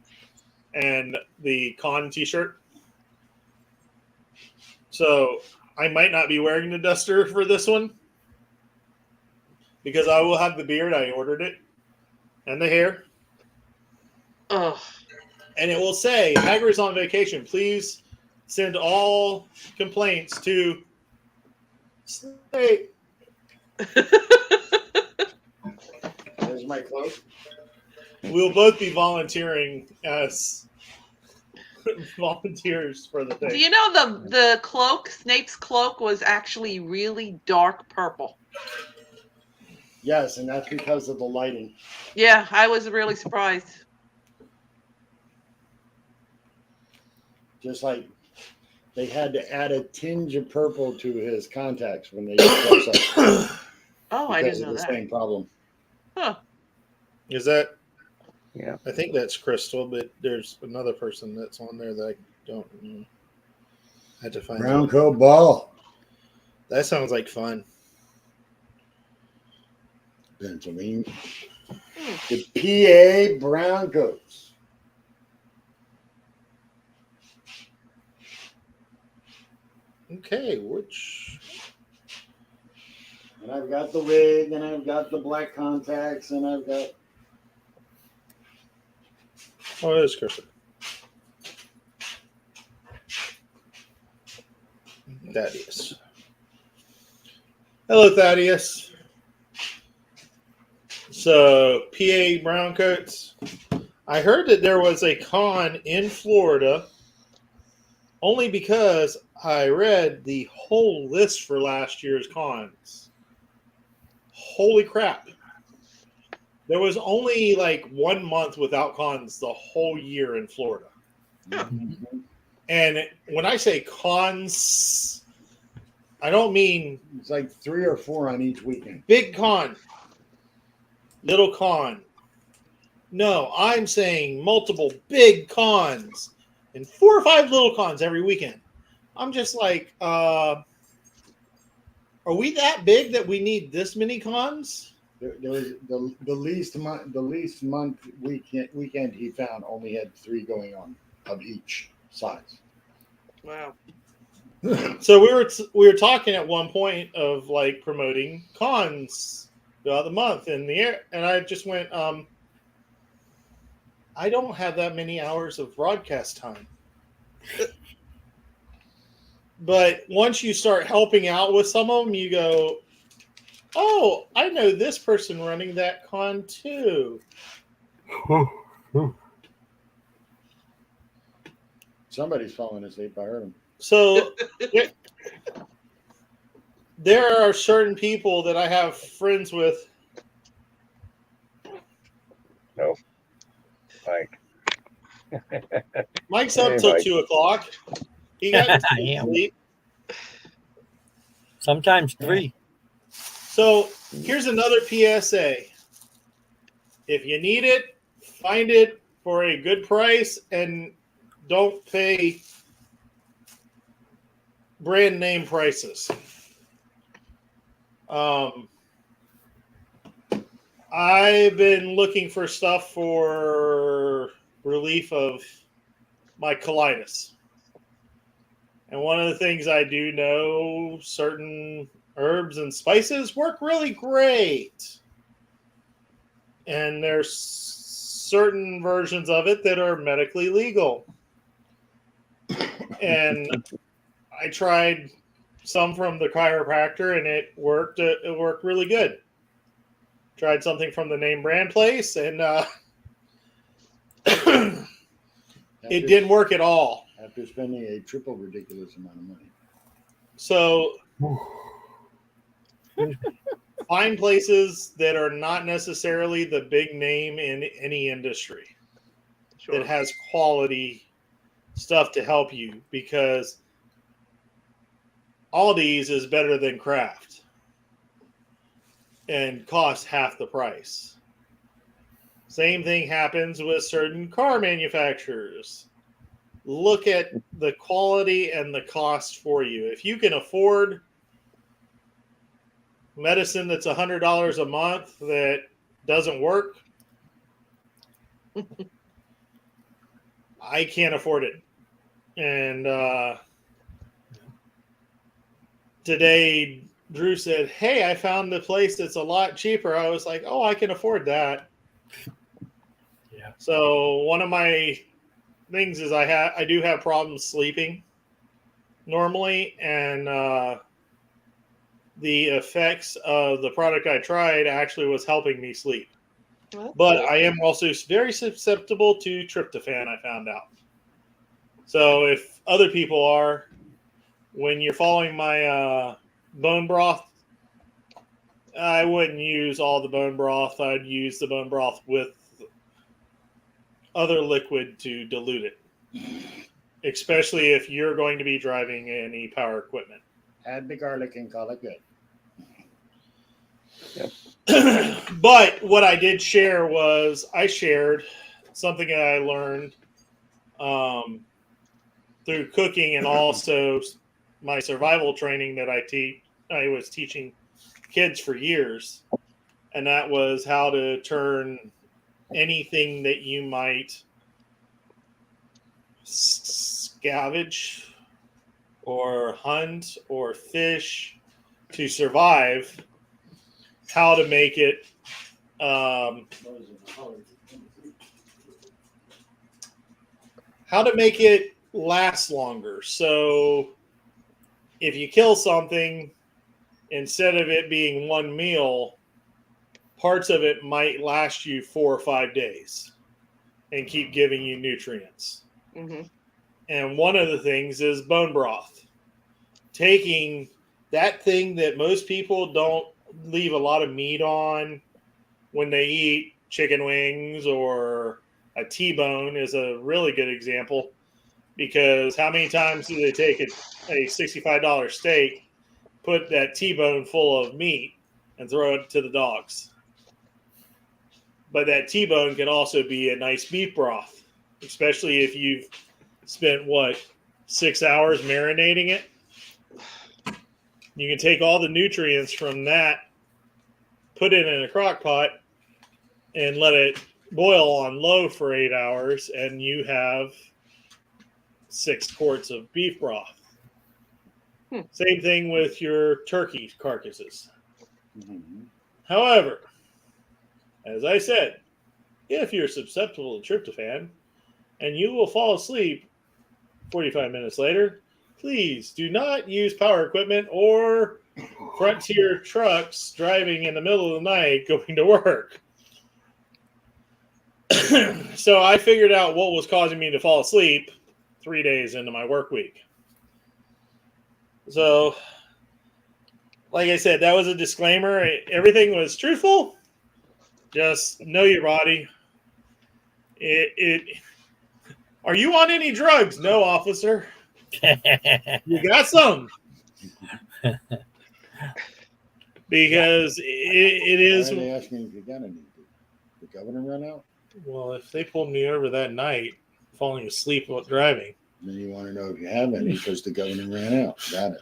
and the con t-shirt. So I might not be wearing the duster for this one because I will have the beard. I ordered it and the hair. Oh, And it will say Hagrid's on vacation. Please send all complaints to Snape. There's my cloak. We'll both be volunteering as volunteers for the do thing. you know the cloak, Snape's cloak, was actually really dark purple? Yes, and that's because of the lighting. Yeah, I was really surprised. Just like they had to add a tinge of purple to his contacts when they did close up. Oh, I Because didn't of know the that. same problem. Huh. Is that? Yeah. I think that's Crystal, but there's another person that's on there that I don't know. I had to find Brown out. coat ball. That sounds like fun. Pennsylvania. The PA brown coats. Okay, which And I've got the wig, and I've got the black contacts, and I've got oh, it is Crystal. Thaddeus. Hello, Thaddeus. So, PA Browncoats. I heard that there was a con in Florida only because I read the whole list for last year's cons. Holy crap. There was only like 1 month without cons the whole year in Florida. And when I say cons, I don't mean it's like 3 or 4 on each weekend. big con, little con. No, I'm saying multiple big cons and 4 or 5 little cons every weekend. I'm just like, are we that big that we need this many cons? There was the least month weekend he found only had 3 going on of each size. Wow. So we were talking at one point of like promoting cons throughout the month in the air, and I just went, I don't have that many hours of broadcast time. But once you start helping out with some of them, you go, oh, I know this person running that con too. Somebody's falling asleep. I heard him. So there are certain people that I have friends with. No. Mike. Mike's up Hey, till Mike. 2 o'clock. He got I am. sleep. Sometimes 3. So here's another PSA. If you need it, find it for a good price and don't pay brand name prices. I've been looking for stuff for relief of my colitis. And one of the things I do know, certain herbs and spices work really great. And there's certain versions of it that are medically legal. And I tried some from the chiropractor and it worked really good. Tried something from the name brand place and it didn't work at all. After spending a triple ridiculous amount of money. So find places that are not necessarily the big name in any industry that has quality stuff to help you, because Aldi's is better than Kraft and costs half the price. Same thing happens with certain car manufacturers. Look at the quality and the cost for you. If you can afford medicine that's $100 a month that doesn't work, I can't afford it. And today, Drew said, "Hey, I found a place that's a lot cheaper." I was like, "Oh, I can afford that." Yeah. So one of my things is I do have problems sleeping normally, and the effects of the product I tried actually was helping me sleep. But I am also very susceptible to tryptophan, I found out. So if other people are, when you're following my bone broth, I wouldn't use all the bone broth. I'd use the bone broth with other liquid to dilute it, especially if you're going to be driving any power equipment. Add the garlic and call it good. Yep. But what I did share was I shared something that I learned through cooking and also my survival training that I was teaching kids for years, and that was how to turn anything that you might scavenge or hunt or fish to survive, how to make it last longer. So if you kill something, instead of it being one meal, parts of it might last you 4 or 5 days and keep giving you nutrients. Mm-hmm. And one of the things is bone broth. Taking that thing that most people don't leave a lot of meat on when they eat chicken wings, or a T-bone is a really good example, because how many times do they take a $65 steak, put that T-bone full of meat, and throw it to the dogs? But that T-bone can also be a nice beef broth, especially if you've spent, 6 hours marinating it. You can take all the nutrients from that, put it in a crock pot, and let it boil on low for 8 hours, and you have 6 quarts of beef broth. Same thing with your turkey carcasses. Mm-hmm. However, as I said, if you're susceptible to tryptophan and you will fall asleep 45 minutes later, please do not use power equipment or Frontier trucks driving in the middle of the night going to work. So I figured out what was causing me to fall asleep 3 days into my work week. So, like I said, that was a disclaimer. Everything was truthful. Just know your body. Are you on any drugs? No, officer. You got some. because it is. Why are they asking if you got any? The governor run out? Well, if they pulled me over that night, falling asleep while driving. Then you want to know if you have any because the governor ran out. Got it.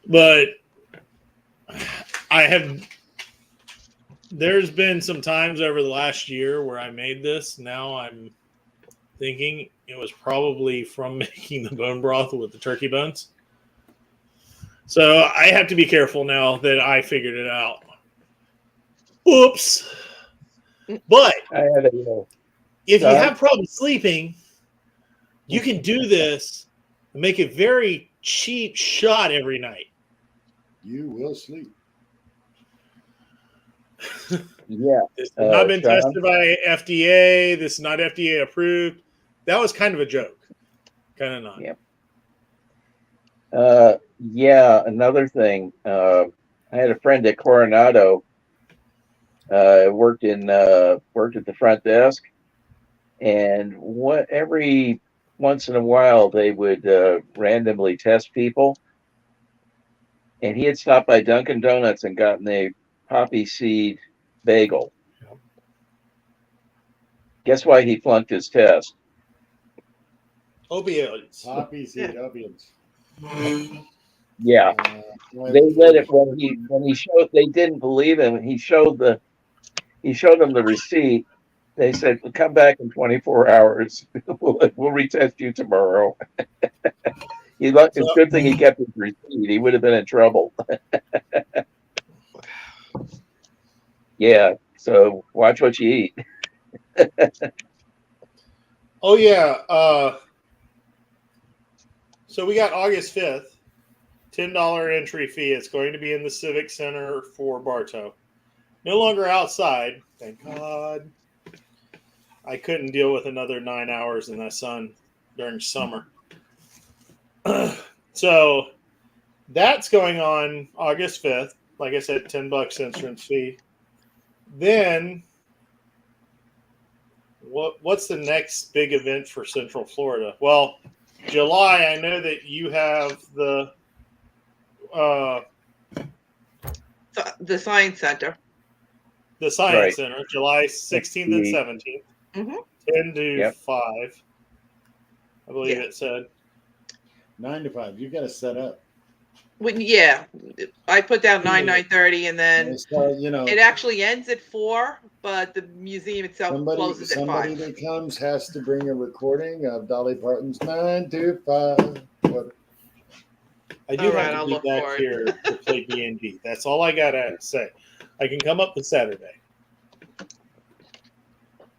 But I have. There's been some times over the last year where I made this. Now I'm thinking it was probably from making the bone broth with the turkey bones. So I have to be careful now that I figured it out. Oops. But I had a if you have problems sleeping, you can do this and make a very cheap shot every night. You will sleep. yeah. This has not been Sean? tested by FDA. This is not FDA approved. That was kind of a joke. Kind of not. Yep. Yeah. Another thing. I had a friend at Coronado. Worked at the front desk, and every once in a while they would randomly test people. And he had stopped by Dunkin' Donuts and gotten a poppy seed bagel. Yep. Guess why he flunked his test? Opioids. Poppy seed opiates. Yeah, they let it when he showed. They didn't believe him. He showed them the receipt. They said, well, "Come back in 24 hours. we'll retest you tomorrow." It's a good thing he kept his receipt. He would have been in trouble. Yeah. So watch what you eat. Oh yeah. So we got August 5th, $10 entry fee. It's going to be in the Civic Center for Bartow. No longer outside, thank God. I couldn't deal with another 9 hours in that sun during summer. So that's going on August 5th. Like I said, $10 entrance fee. Then what's the next big event for Central Florida? Well, July, I know that you have the Science Center. The Science Right. Center, July 16th and 17th, Mm-hmm. 10 to 5, I believe it said. 9 to 5. You got to set up. Yeah, I put down 9:30, and then it actually ends at 4, but the museum itself closes at 5. Somebody that comes has to bring a recording of Dolly Parton's 9 to 5. I do have to be back here to play D&D. That's all I got to say. I can come up on Saturday.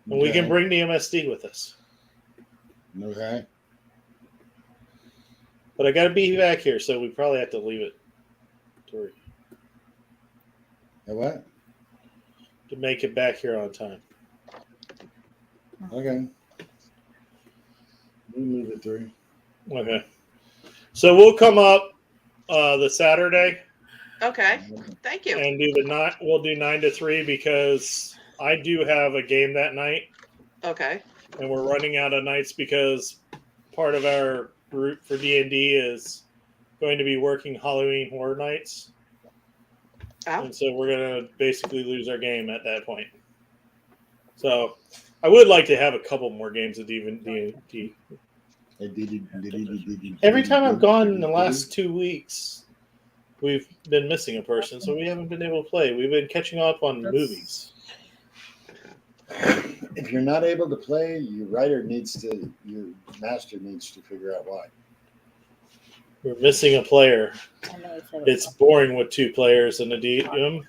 And we can bring the MSD with us. Okay. But I got to be back here, so we probably have to leave it to what? To make it back here on time. Okay. We move it 3. Okay. So we'll come up the Saturday. Okay. Thank you. And we'll do 9 to 3 because I do have a game that night. Okay. And we're running out of nights because part of our group for D&D is going to be working Halloween Horror Nights. Oh. And so we're going to basically lose our game at that point. So I would like to have a couple more games of D&D. Every time I've gone in the last 2 weeks, we've been missing a person, so we haven't been able to play. We've been catching up on movies. If you're not able to play, your master needs to figure out why. We're missing a player. It's boring with 2 players in a DM.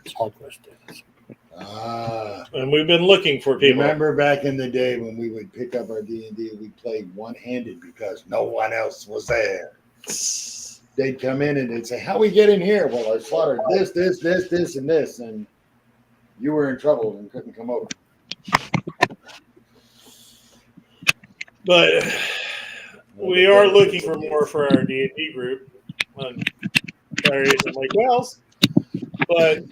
And we've been looking for people. Remember back in the day when we would pick up our D&D, we played one-handed because no one else was there. They'd come in and they'd say, "How we get in here?" Well, I slaughtered this, and this, and you were in trouble and couldn't come over. But we are looking for more for our D&D group on Saturdays and Lake Wells. But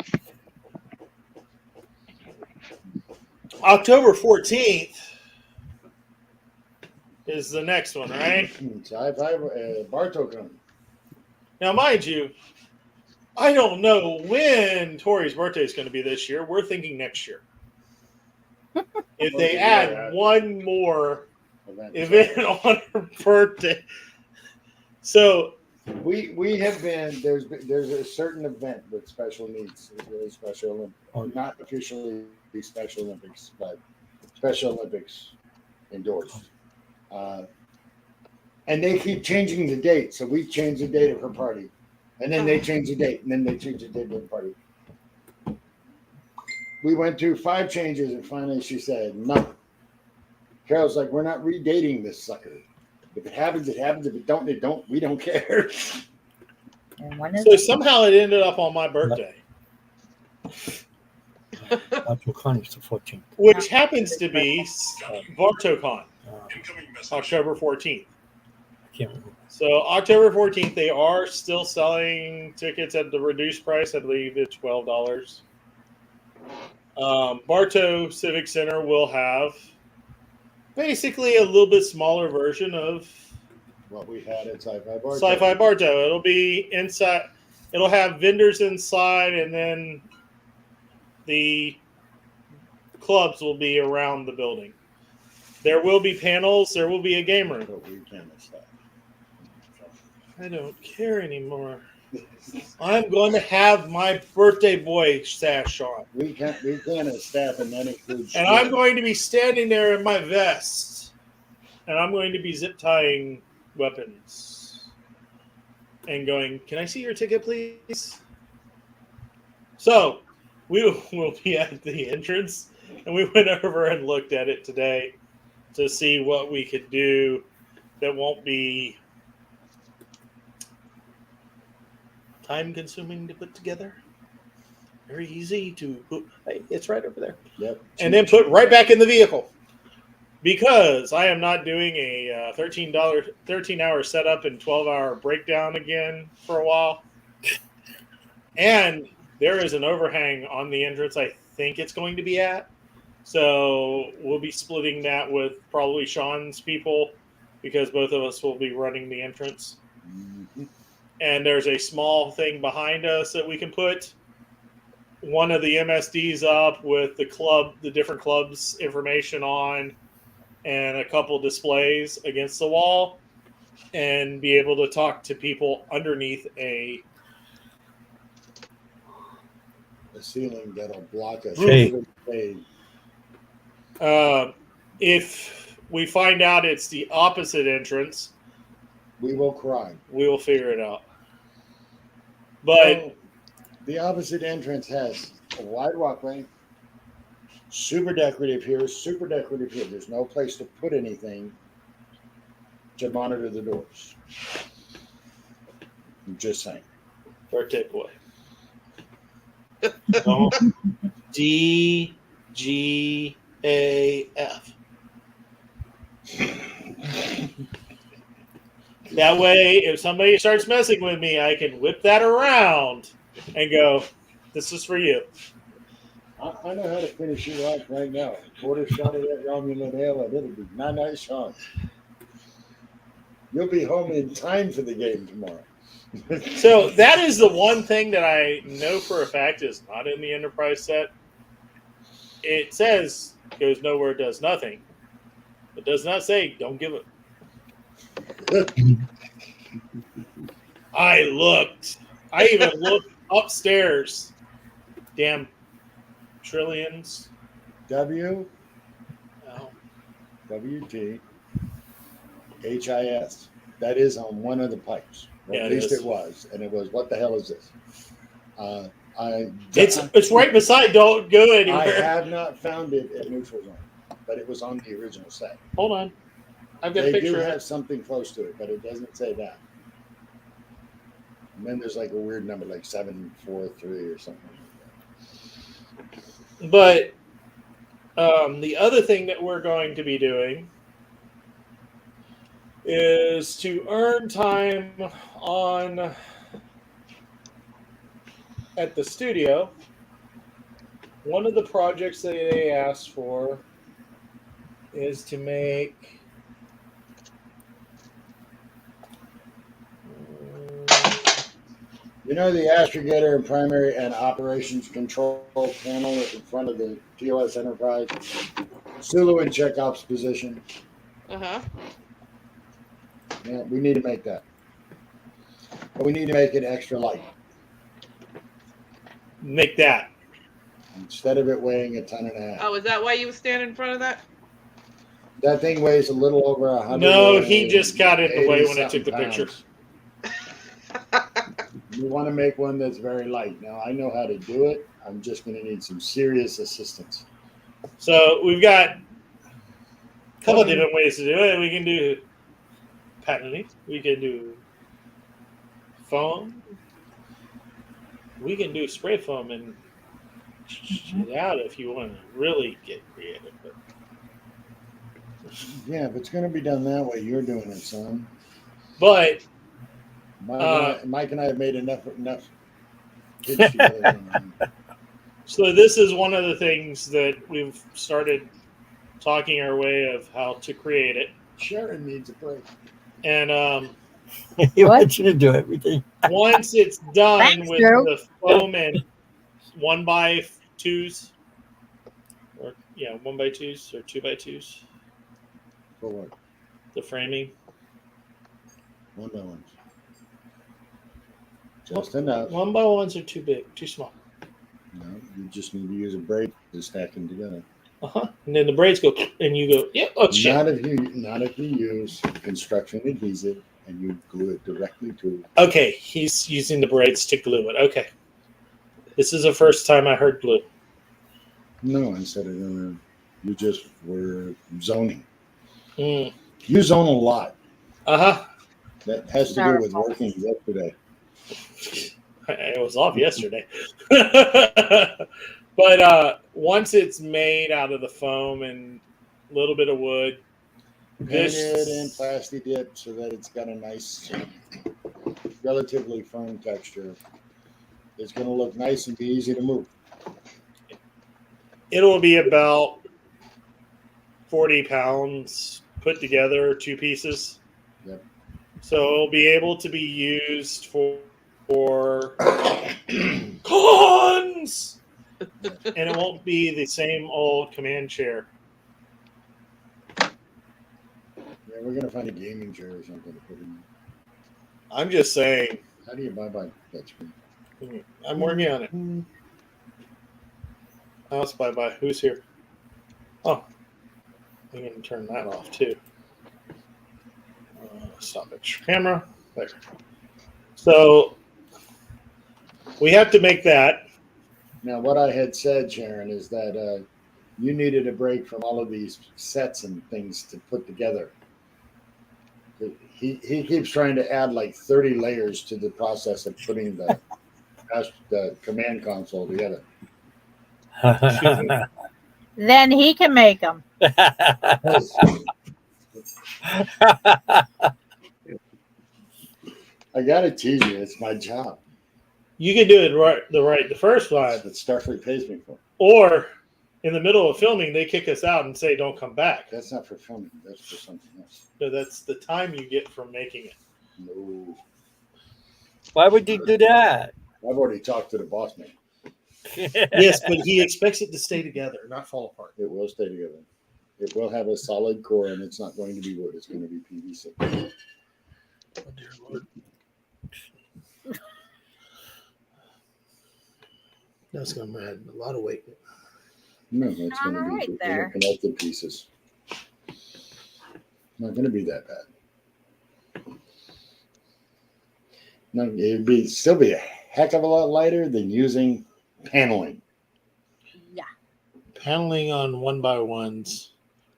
October 14th is the next one, right? SYFY, Bartow coming. Now, mind you, I don't know when Tori's birthday is going to be this year. We're thinking next year. If they add one more event on her birthday. So we have been there's a certain event with special needs. It's really special, not officially Special Olympics, but Special Olympics endorsed. And they keep changing the date. So we change the date of her party. And then they change the date. And then they change the date of the party. We went through 5 changes and finally she said, no. Carol's like, we're not redating this sucker. If it happens, it happens. If it don't, it don't. We don't care. So somehow it ended up on my birthday. BartoCon is the 14th. Which happens to be BartoCon, October 14th. I can't remember. So October 14th, they are still selling tickets at the reduced price. I believe it's $12. Bartow Civic Center will have basically a little bit smaller version of what we had at SYFY Bartow. SYFY Bartow. It'll be inside. It'll have vendors inside, and then the clubs will be around the building. There will be panels. There will be a game room. But we can't stop. I don't care anymore. I'm going to have my birthday boy sash on. We can't have staff, and that includes. And I'm going to be standing there in my vest, and I'm going to be zip tying weapons and going, "Can I see your ticket, please?" So we will be at the entrance, and we went over and looked at it today to see what we could do that won't be time-consuming to put together. Very easy to put. Hey, it's right over there. Yep. And then put right back in the vehicle. Because I am not doing a 13-hour setup and 12-hour breakdown again for a while. And there is an overhang on the entrance I think it's going to be at. So we'll be splitting that with probably Sean's people because both of us will be running the entrance. Mm-hmm. And there's a small thing behind us that we can put one of the MSDs up with the different clubs information on and a couple displays against the wall and be able to talk to people underneath a ceiling that'll block us. Hey. If we find out it's the opposite entrance, we will cry. We will figure it out. But the opposite entrance has a wide walkway, super decorative here, super decorative here. There's no place to put anything to monitor the doors. I'm just saying. Birthday boy. DGAF. That way, if somebody starts messing with me, I can whip that around and go, "This is for you." I know how to finish you off right now. Quarter shot of that Romulan ale, and it'll be 9 shots. You'll be home in time for the game tomorrow. So that is the one thing that I know for a fact is not in the Enterprise set. It says goes nowhere, does nothing. It does not say don't give it. I even looked upstairs. Damn trillions. W. Oh. WT. HIS. That is on one of the pipes. Or at least it was. And it was, what the hell is this? It's right beside Don't Go Anywhere. I have not found it at Neutral Zone, but it was on the original set. Hold on. I've got a They picture do of have it. something close to it, but it doesn't say that. And then there's like a weird number, like 743 or something like that. But the other thing that we're going to be doing is to earn time at the studio. One of the projects that they asked for is to make You know the astrogator and primary and operations control panel in front of the TOS Enterprise? Sulu and Chekhov's position. Uh-huh. Yeah, we need to make that. But we need to make it extra light. Make that. Instead of it weighing a ton and a half. Oh, is that why you were standing in front of that? That thing weighs a little over 100. No, he just got in the way when I took the picture. You want to make one that's very light. Now, I know how to do it. I'm just going to need some serious assistance. So we've got a couple of different ways to do it. We can do patenting. We can do foam. We can do spray foam and shit out if you want to really get creative. But yeah, if it's going to be done that way, you're doing it, son. But Mike and I have made enough kids together. So this is one of the things that we've started talking our way of how to create it. Sharon needs a break. And he wants you to do everything. Once it's done Thanks, with Drew. the foam and 1x2s, or 1x2s or 2x2s. For what? The framing. 1 by 1. Just enough. 1x1s are too big, too small. No, you just need to use a braid to stack them together. And then the braids go, and you go, yeah. Oh shit. Not if you use construction adhesive and you glue it directly to. Okay, he's using the braids to glue it. Okay, this is the first time I heard glue. No, I said it earlier. You just were zoning. Mm. You zone a lot. That has to do with Powerful. working yesterday. It was off yesterday. But once it's made out of the foam and a little bit of wood, Painted and plastic dipped so that it's got a nice, relatively firm texture. It's going to look nice and be easy to move. it'll be about 40 pounds put together, 2 pieces. Yep. So it'll be able to be used for cons, and it won't be the same old command chair. Yeah, we're going to find a gaming chair or something to put in. I'm just saying. How do you buy that screen? I'm working on it. House bye. Who's here? Oh, I'm going to turn that off too. Stop it. Camera. There. So we have to make that. Now, what I had said, Sharon, is that you needed a break from all of these sets and things to put together. He keeps trying to add like 30 layers to the process of putting the command console together. Then he can make them. I gotta tease you, it's my job. You can do it the first time. That Starfleet pays me for. Or in the middle of filming, they kick us out and say, "Don't come back." That's not for filming. That's for something else. So that's the time you get from making it. No. Why would you do that? I've already talked to the boss man. Yes, but he expects it to stay together, not fall apart. It will stay together. It will have a solid core, and it's not going to be wood. It's going to be PVC. Oh, dear Lord. That's going to add a lot of weight. No, it's going to be Right there. interconnected pieces. Not going to be that bad. No, it'd still be a heck of a lot lighter than using paneling. Yeah. Paneling on 1x1s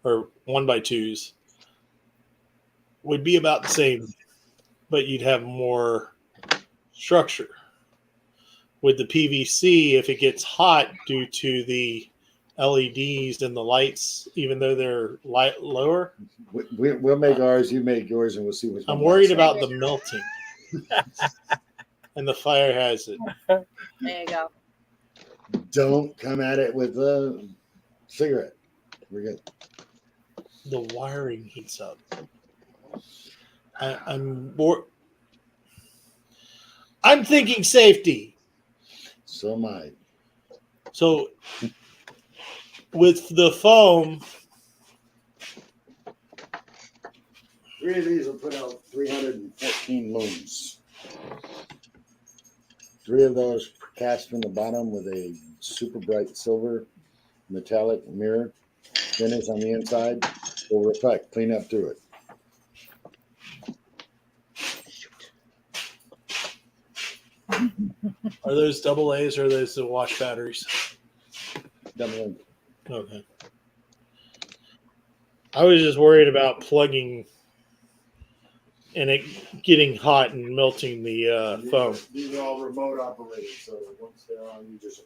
or 1x2s would be about the same, but you'd have more structure. With the PVC, if it gets hot due to the LEDs and the lights, even though they're lower, We'll make ours, you make yours, and we'll see what's. I'm worried about the melting and the fire hazard. There you go. Don't come at it with a cigarette. We're good. The wiring heats up. I I'm thinking safety. So am I. So with the foam, 3 of these will put out 314 looms. 3 of those cast from the bottom with a super bright silver metallic mirror finish on the inside will reflect clean up through it. are those double A's or are those the wash batteries? Double. Okay. I was just worried about plugging and it getting hot and melting the foam. These are all remote operated, so once they're on, you just.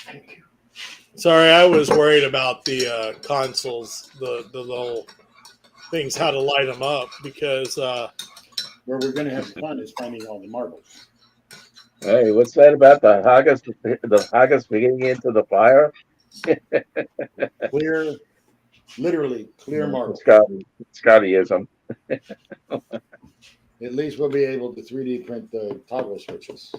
Thank you. Sorry, I was worried about the consoles, the little things, how to light them up, because Where we're going to have fun is finding all the marbles. Hey, what's that about the haggis getting into the fire? Clear, literally clear marble. Scottyism. At least we'll be able to 3D print the toggle switches.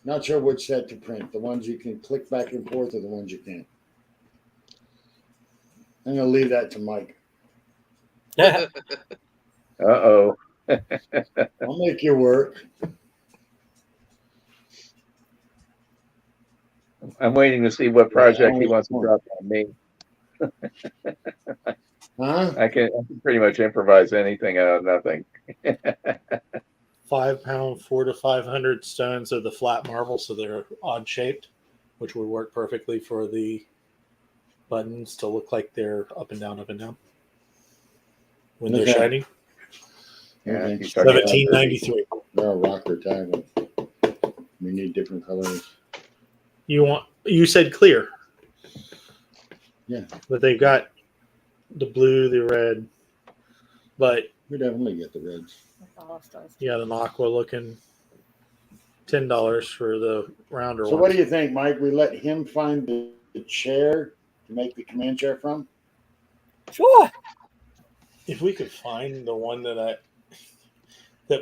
Not sure which set to print. The ones you can click back and forth or the ones you can't. I'm going to leave that to Mike. Uh-oh. I'll make you work. I'm waiting to see what project he wants to drop on me. Huh? I can pretty much improvise anything out of nothing. 5 pound, 400 to 500 stones of the flat marble, so they're odd shaped, which would work perfectly for the buttons to look like they're up and down when they're shining. Yeah, Okay. he's talking about 1793. They're a rocker tag. We need different colors. You said clear. Yeah. But they've got the blue, the red, but We definitely get the reds. yeah, the aqua looking $10 for the rounder So one. what do you think, Mike? We let him find the chair to make the command chair from? Sure. If we could find the one that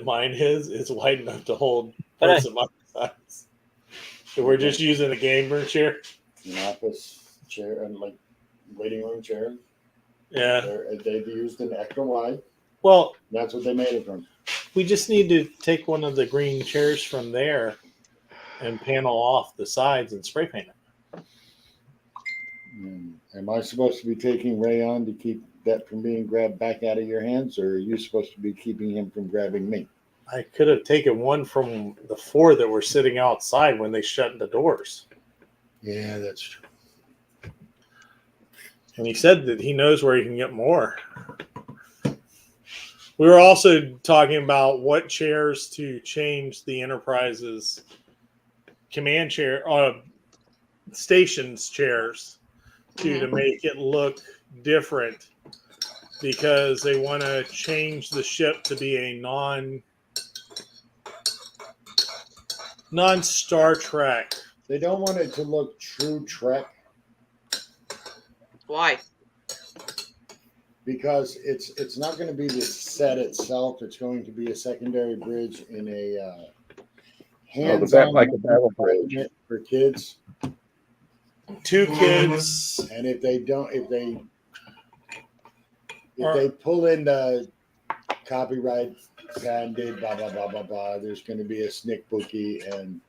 mine is wide enough to hold parts of my size. So we're just using a gamer chair. An office chair and like waiting room chair. Yeah. They've used an extra wide. Well, that's what they made it from. We just need to take one of the green chairs from there and panel off the sides and spray paint it. Am I supposed to be taking Ray on to keep that from being grabbed back out of your hands, or are you supposed to be keeping him from grabbing me? I could have taken one from the 4 that were sitting outside when they shut the doors. Yeah, that's true. And he said that he knows where he can get more. We were also talking about what chairs to change the Enterprise's command chair, stations chairs to make it look different, because they want to change the ship to be a non Star Trek. They don't want it to look true Trek. Why? Because it's not going to be the set itself. It's going to be a secondary bridge in a hands-on like a battle bridge for kids. 2 kids. And if they pull in the copyright patented blah blah blah blah blah, there's going to be a snick bookie, and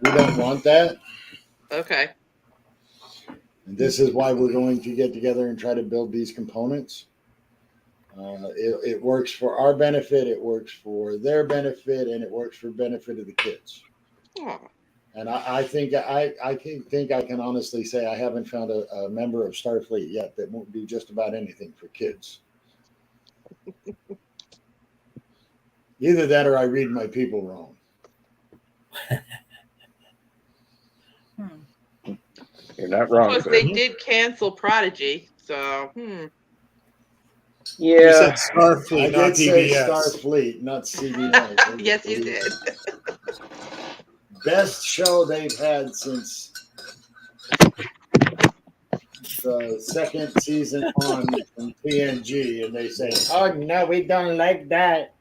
we don't want that. Okay. And this is why we're going to get together and try to build these components. It works for our benefit, it works for their benefit, and it works for benefit of the kids. Oh. And I think I can honestly say I haven't found a member of Starfleet yet that won't do just about anything for kids. Either that or I read my people wrong. You're not wrong. Because they did cancel Prodigy, so Yeah. You said Starfleet, I not did say PBS. Starfleet, not CBS. yes, you did. Best show they've had since the second season on from TNG, and they say, "Oh no, we don't like that.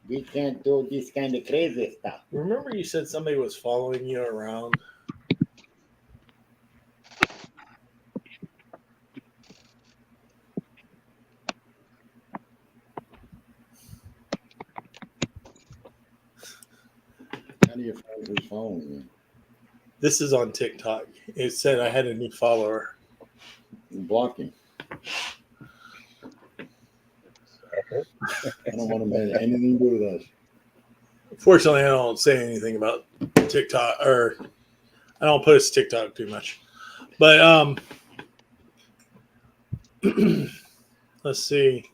We can't do this kind of crazy stuff." Remember you said somebody was following you around? How do you find who's following you? This is on TikTok. It said I had a new follower. You block him. I don't want him to have anything to do with us. Fortunately, I don't say anything about TikTok, or I don't post TikTok too much. But let's see.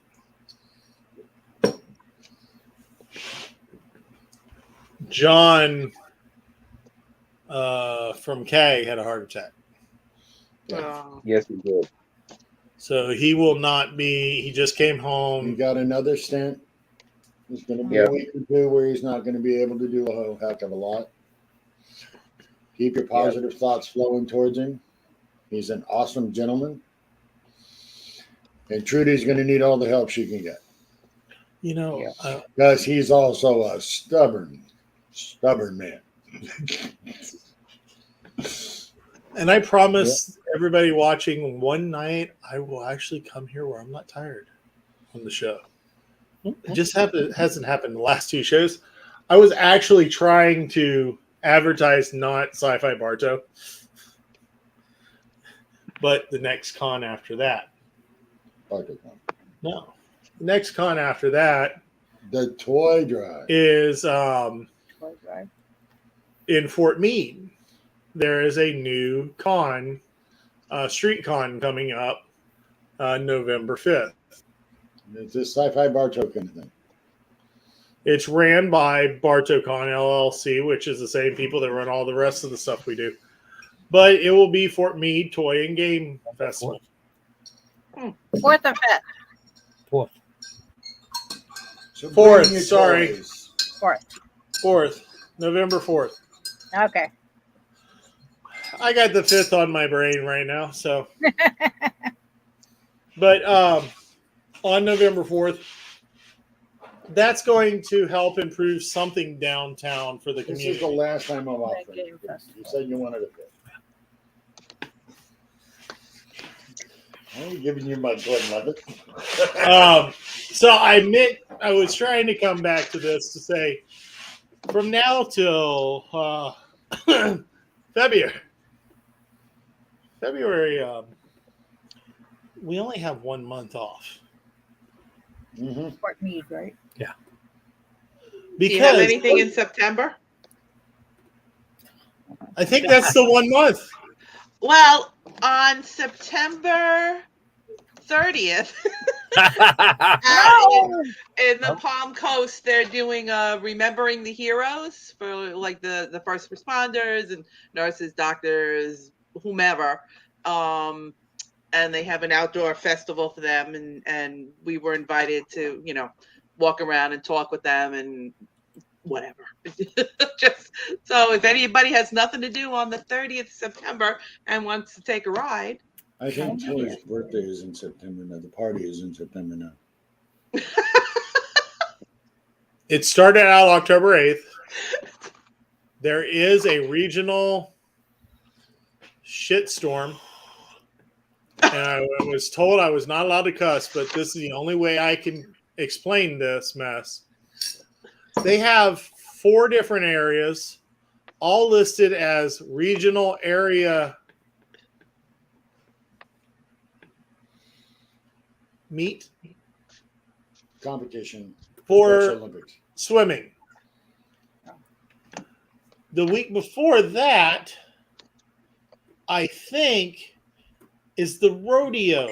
John from K had a heart attack. Oh. Yes, he did. So he will not be. He just came He home. got another stint. There's going to be Yeah. a week or two where he's not going to be able to do a whole heck of a lot. Keep your positive thoughts flowing towards him. He's an awesome gentleman. And Trudy's going to need all the help she can get. You know, Yeah. Because he's also a stubborn man. and I promise everybody watching, one night I will actually come here where I'm not tired on the show. It just hasn't happened the last two shows. I was actually trying to advertise not Sci-Fi Bartow, but the next con after that. No. The next con after that The toy drive. is in Fort Meade. There is a new con, street con coming up November 5th. It's this sci-fi Bartow kind of thing. It's ran by BartowCon LLC, which is the same people that run all the rest of the stuff we do. But it will be Fort Meade Toy and Game Festival. 4th or 5th? Fourth. So Fourth, bring your sorry. toys. 4th, November 4th. Okay. I got the 5th on my brain right now, so. But on November 4th, that's going to help improve something downtown for the This community. is the last time I'm offering. Game You festival. said you wanted a fit. I'm giving you my Gordon Levitt. So I was trying to come back to this to say, from now till February, we only have 1 month off. Mm-hmm. Fort Meade, right? Do you have Because anything in September? I think that's the 1 month. Well, on September 30th, in the Palm Coast, they're doing Remembering the Heroes for like the first responders and nurses, doctors, whomever. And they have an outdoor festival for them, and we were invited to, walk around and talk with them and whatever. Just so if anybody has nothing to do on the 30th of September and wants to take a ride. I think Toy's birthday is in September now. The party is in September now. It started out October 8th. There is a regional shitstorm. And I was told I was not allowed to cuss, but this is the only way I can explain this mess. They have 4 different areas, all listed as regional area meet Competition for Special Olympics. swimming. The week before that, I think, is the rodeo,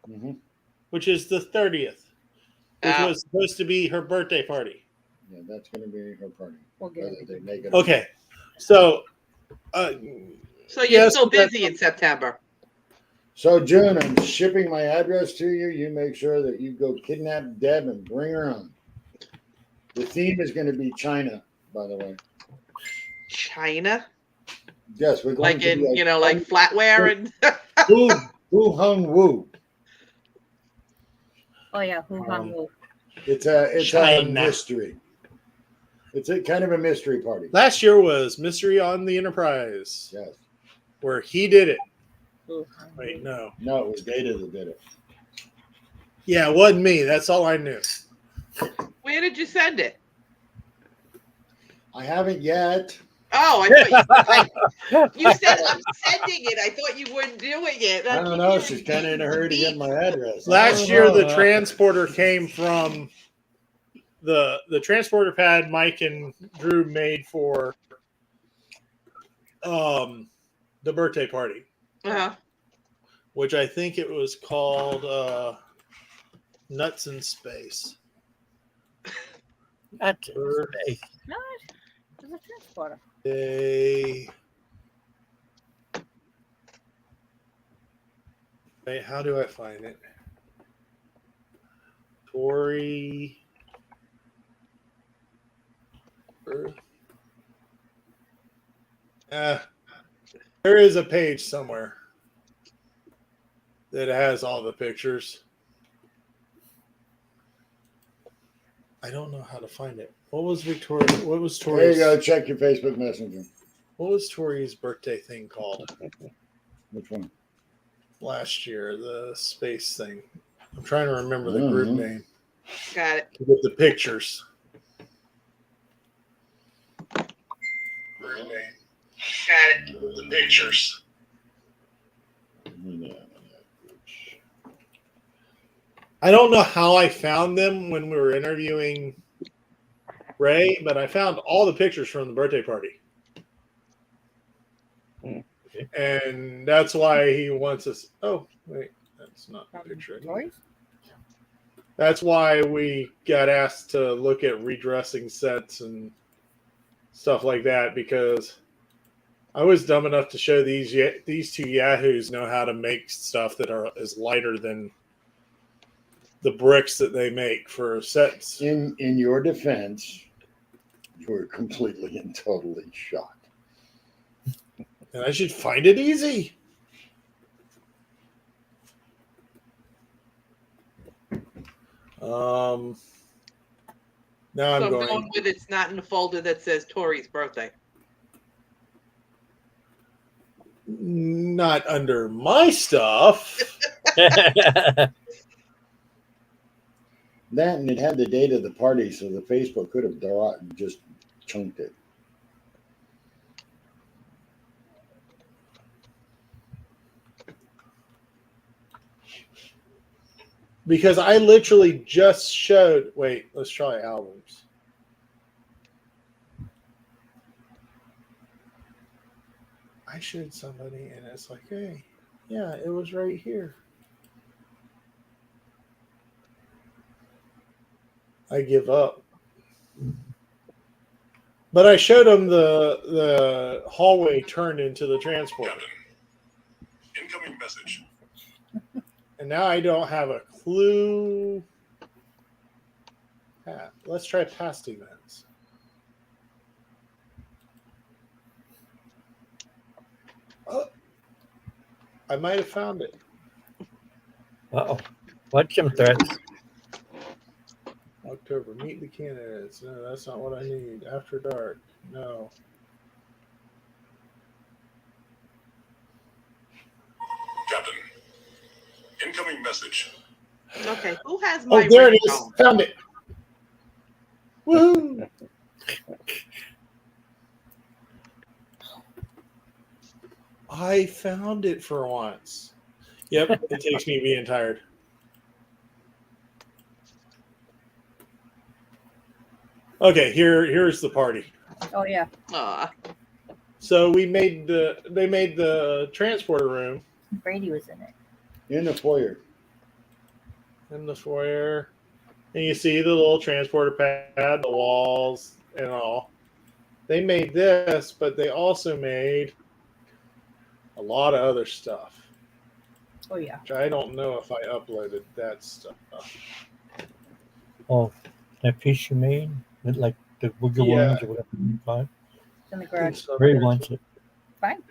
Mm-hmm. which is the 30th, which was supposed to be her birthday party. Yeah, that's going to be her party. We'll get Whether it. they make it. Okay, so So you're yes, still busy in September. So, June, I'm shipping my address to you. You make sure that you go kidnap Deb and bring her on. The theme is going to be China, by the way. China? Yes, we're going Like to in, be like flatware and Woo Hung Woo. Oh yeah, who hung who? It's a China. mystery. It's a kind of a mystery party. Last year was Mystery on the Enterprise, Yes. where he did it. Who hung Wait, who? no. No, it was Data that did it. Yeah, it wasn't me. That's all I knew. where did you send it? I haven't yet. Oh, I thought you said I'm sending it. I thought you weren't doing it. I don't know. She's kind of in a hurry to get my address. Last year, the transporter came from the transporter pad Mike and Drew made for the birthday party, Uh-huh. which I think it was called Nuts in Space. That's space. No, it's a transporter. Wait, how do I find it? Tori. There is a page somewhere that has all the pictures. I don't know how to find it. What was Victoria? What was There Tori's? you go. Check your Facebook Messenger. What was Tori's birthday thing called Which one? last year? The space thing. I'm trying to remember the group name. Got it. To get the pictures. Group name. Got it. The pictures. Yeah. I don't know how I found them when we were interviewing Ray, but I found all the pictures from the birthday party. And that's why he wants us. Oh, wait, that's not the picture. Toys? That's why we got asked to look at redressing sets and stuff like that, because I was dumb enough to show these two yahoos know how to make stuff that is lighter than the bricks that they make for sets. In your defense, you were completely and totally shocked. And I should find it easy. Now I'm So I'm going. going with it's not in the folder that says Tori's birthday. Not under my stuff. That, and it had the date of the party, so the Facebook could have just chunked it. Because I literally just showed. Wait, let's try albums. I showed somebody, and it's like, hey, yeah, it was right here. I give up. But I showed them the hallway turned into the transporter. Incoming message. And now I don't have a clue. Let's try past events. Oh, I might have found it. Uh-oh. Watch some threats. October, meet the candidates. No, that's not what I need. After dark. No. Captain. Incoming message. Okay, who has my Oh, there it is. ringtone? Found it. Woohoo! I found it for once. Yep, it takes me being tired. Okay, here's the party. Oh yeah. Aw. So they made the transporter room Brady was in it. In the foyer. in the foyer, and you see the little transporter pad, the walls, and all. They made this, but they also made a lot of other stuff. Oh yeah. Which I don't know if I uploaded that stuff. Oh, that piece you made with like the booger Yeah. worms or whatever you call it. It's in the garage. Ray wants it. Fine.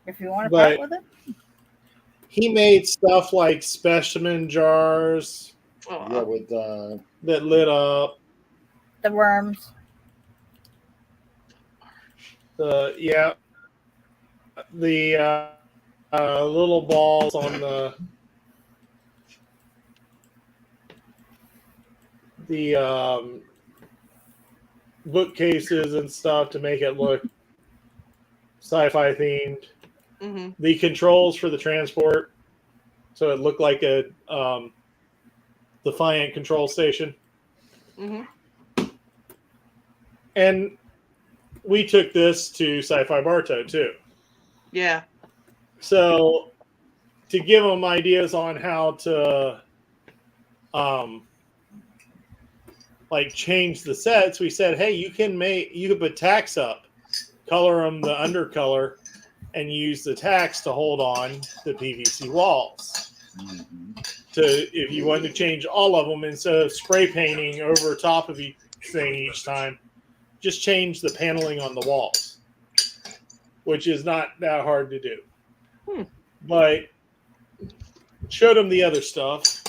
If you want to But- part with it. He made stuff like specimen jars Yeah, with that lit up. The worms. The little balls on the bookcases and stuff to make it look sci-fi themed. Mm-hmm. The controls for the transport, so it looked like a Defiant control station. Mm-hmm. And we took this to Sci-Fi Bartow too. Yeah. So to give them ideas on how to like change the sets, we said, hey, you can put tacks up, color them the undercolor, and use the tacks to hold on the PVC walls. To if you wanted to change all of them instead of spray painting over top of each thing each time, just change the paneling on the walls, which is not that hard to do. But showed him the other stuff.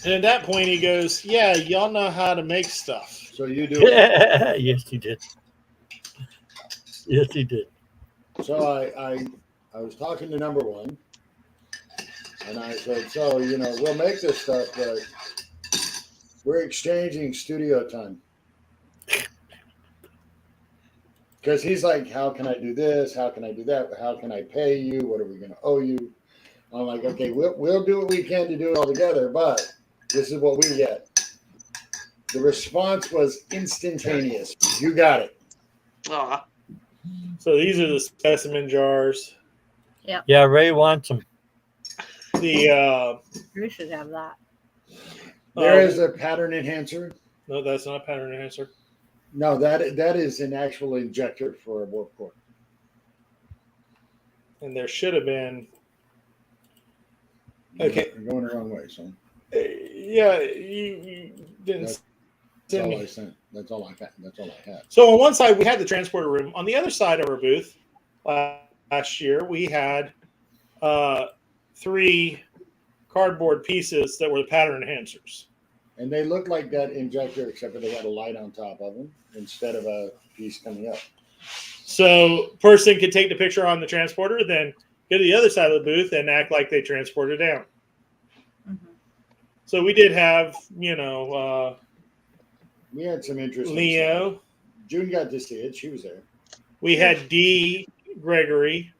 And at that point, he goes, yeah, y'all know how to make stuff. so you do it. Yes, he did. Yes, he did. So I was talking to number one, and I said, so we'll make this stuff, but we're exchanging studio time. Because he's like, how can I do this? How can I do that? How can I pay you? What are we going to owe you? I'm like, okay, we'll do what we can to do it all together, but this is what we get. The response was instantaneous. You got it. Aw. So these are the specimen jars. Yeah, Ray wants them. The You should have that. There is a pattern enhancer. no, that's not a pattern enhancer. No, that is an actual injector for a warp core. And there should have been. Okay. You're going the wrong way, son. Yeah, you didn't That's send all me. I sent. That's all I got. That's all I had. So on one side we had the transporter room. On the other side of our booth, last year we had 3 cardboard pieces that were the pattern enhancers. And they look like that injector, except for they got a light on top of them instead of a piece coming up. So person could take the picture on the transporter, then go to the other side of the booth and act like they transported down. Mm-hmm. So we did have, We had some interesting Leo. stuff. June got to see it. She was there. We had D. Gregory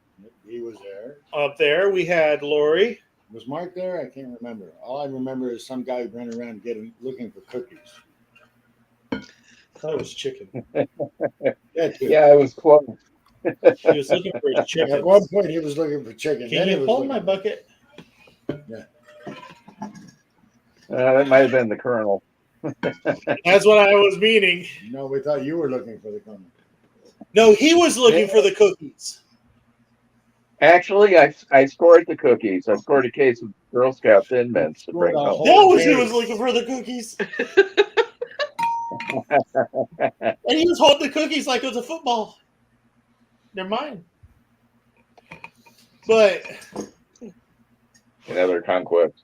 He was there. up there. We had Lori. Was Mark there? I can't remember. All I remember is some guy running around looking for cookies. That was chicken. That too. Yeah, it was close. He was looking for his chicken. At one point, he was looking for chicken. Can Then he you was hold looking my for- bucket? That might have been the Colonel. That's what I was meaning. No, we thought you were looking for the comment. No, he was looking for the cookies. Actually, I scored the cookies. I scored a case of Girl Scout Thin Mints to bring home. That was who was looking for the cookies. And he was holding the cookies like it was a football. They're mine. But Another conquest.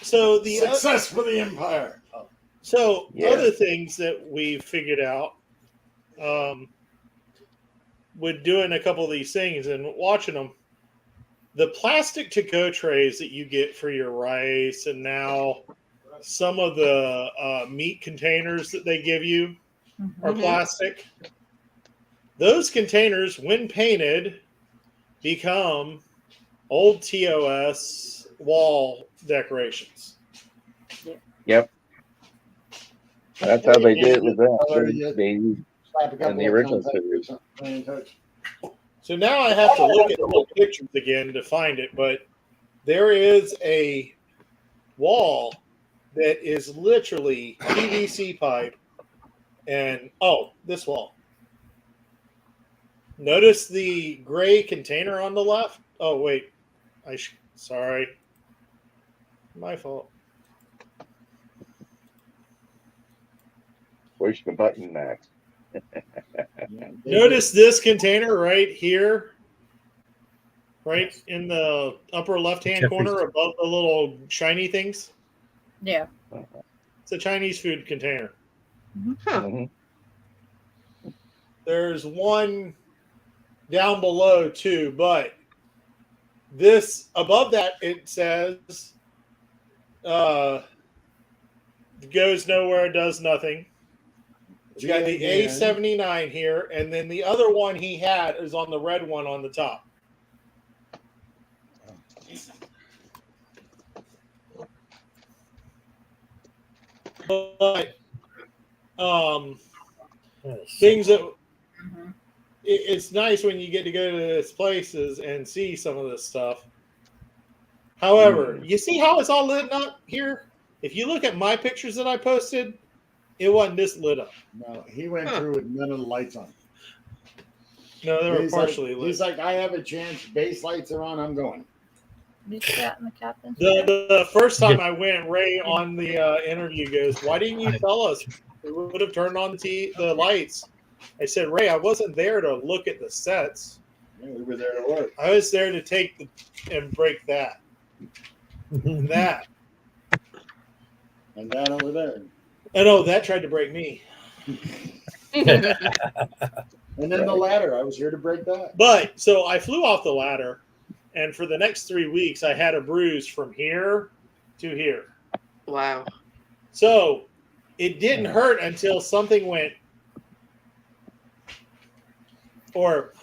so the Success for the Empire. Oh. So Yeah. other things that we figured out with doing a couple of these things and watching them, the plastic to-go trays that you get for your rice and now some of the meat containers that they give you are Mhm. plastic. Those containers, when painted, become old TOS wall decorations. Yep. That's how they did it with that. Already, They Slap a couple And the of original contacts or series. something, plain touch. So now I have to look at the pictures again to find it, but there is a wall that is literally PVC pipe and this wall. Notice the gray container on the left? Oh wait. Sorry. My fault. Push the button, Max. Yeah, Notice this container right here, right in the upper left-hand corner above the little shiny things. Yeah. It's a Chinese food container. Huh. Mhm. There's one down below too, but this above that it says goes nowhere, does nothing. It's got the A79 here, and then the other one he had is on the red one on the top. But things that Mhm. it's nice when you get to go to these places and see some of this stuff. However, you see how it's all lit up here? If you look at my pictures that I posted, it wasn't this lit up. No, he went through with none of the lights on. No, they were He's partially like, lit. he's like, I have a chance. Base lights are on. I'm going. You sat in the captain's chair? The first time I went, Ray on the interview goes, "Why didn't you tell us? We would have turned on the lights." I said, "Ray, I wasn't there to look at the sets. Yeah, we were there to work. I was there to take and break that and that. And that over there. And oh, that tried to break me. And then the ladder. I was here to break that. But so I flew off the ladder, and for the next 3 weeks, I had a bruise from here to here. Wow. So it didn't hurt until something went, or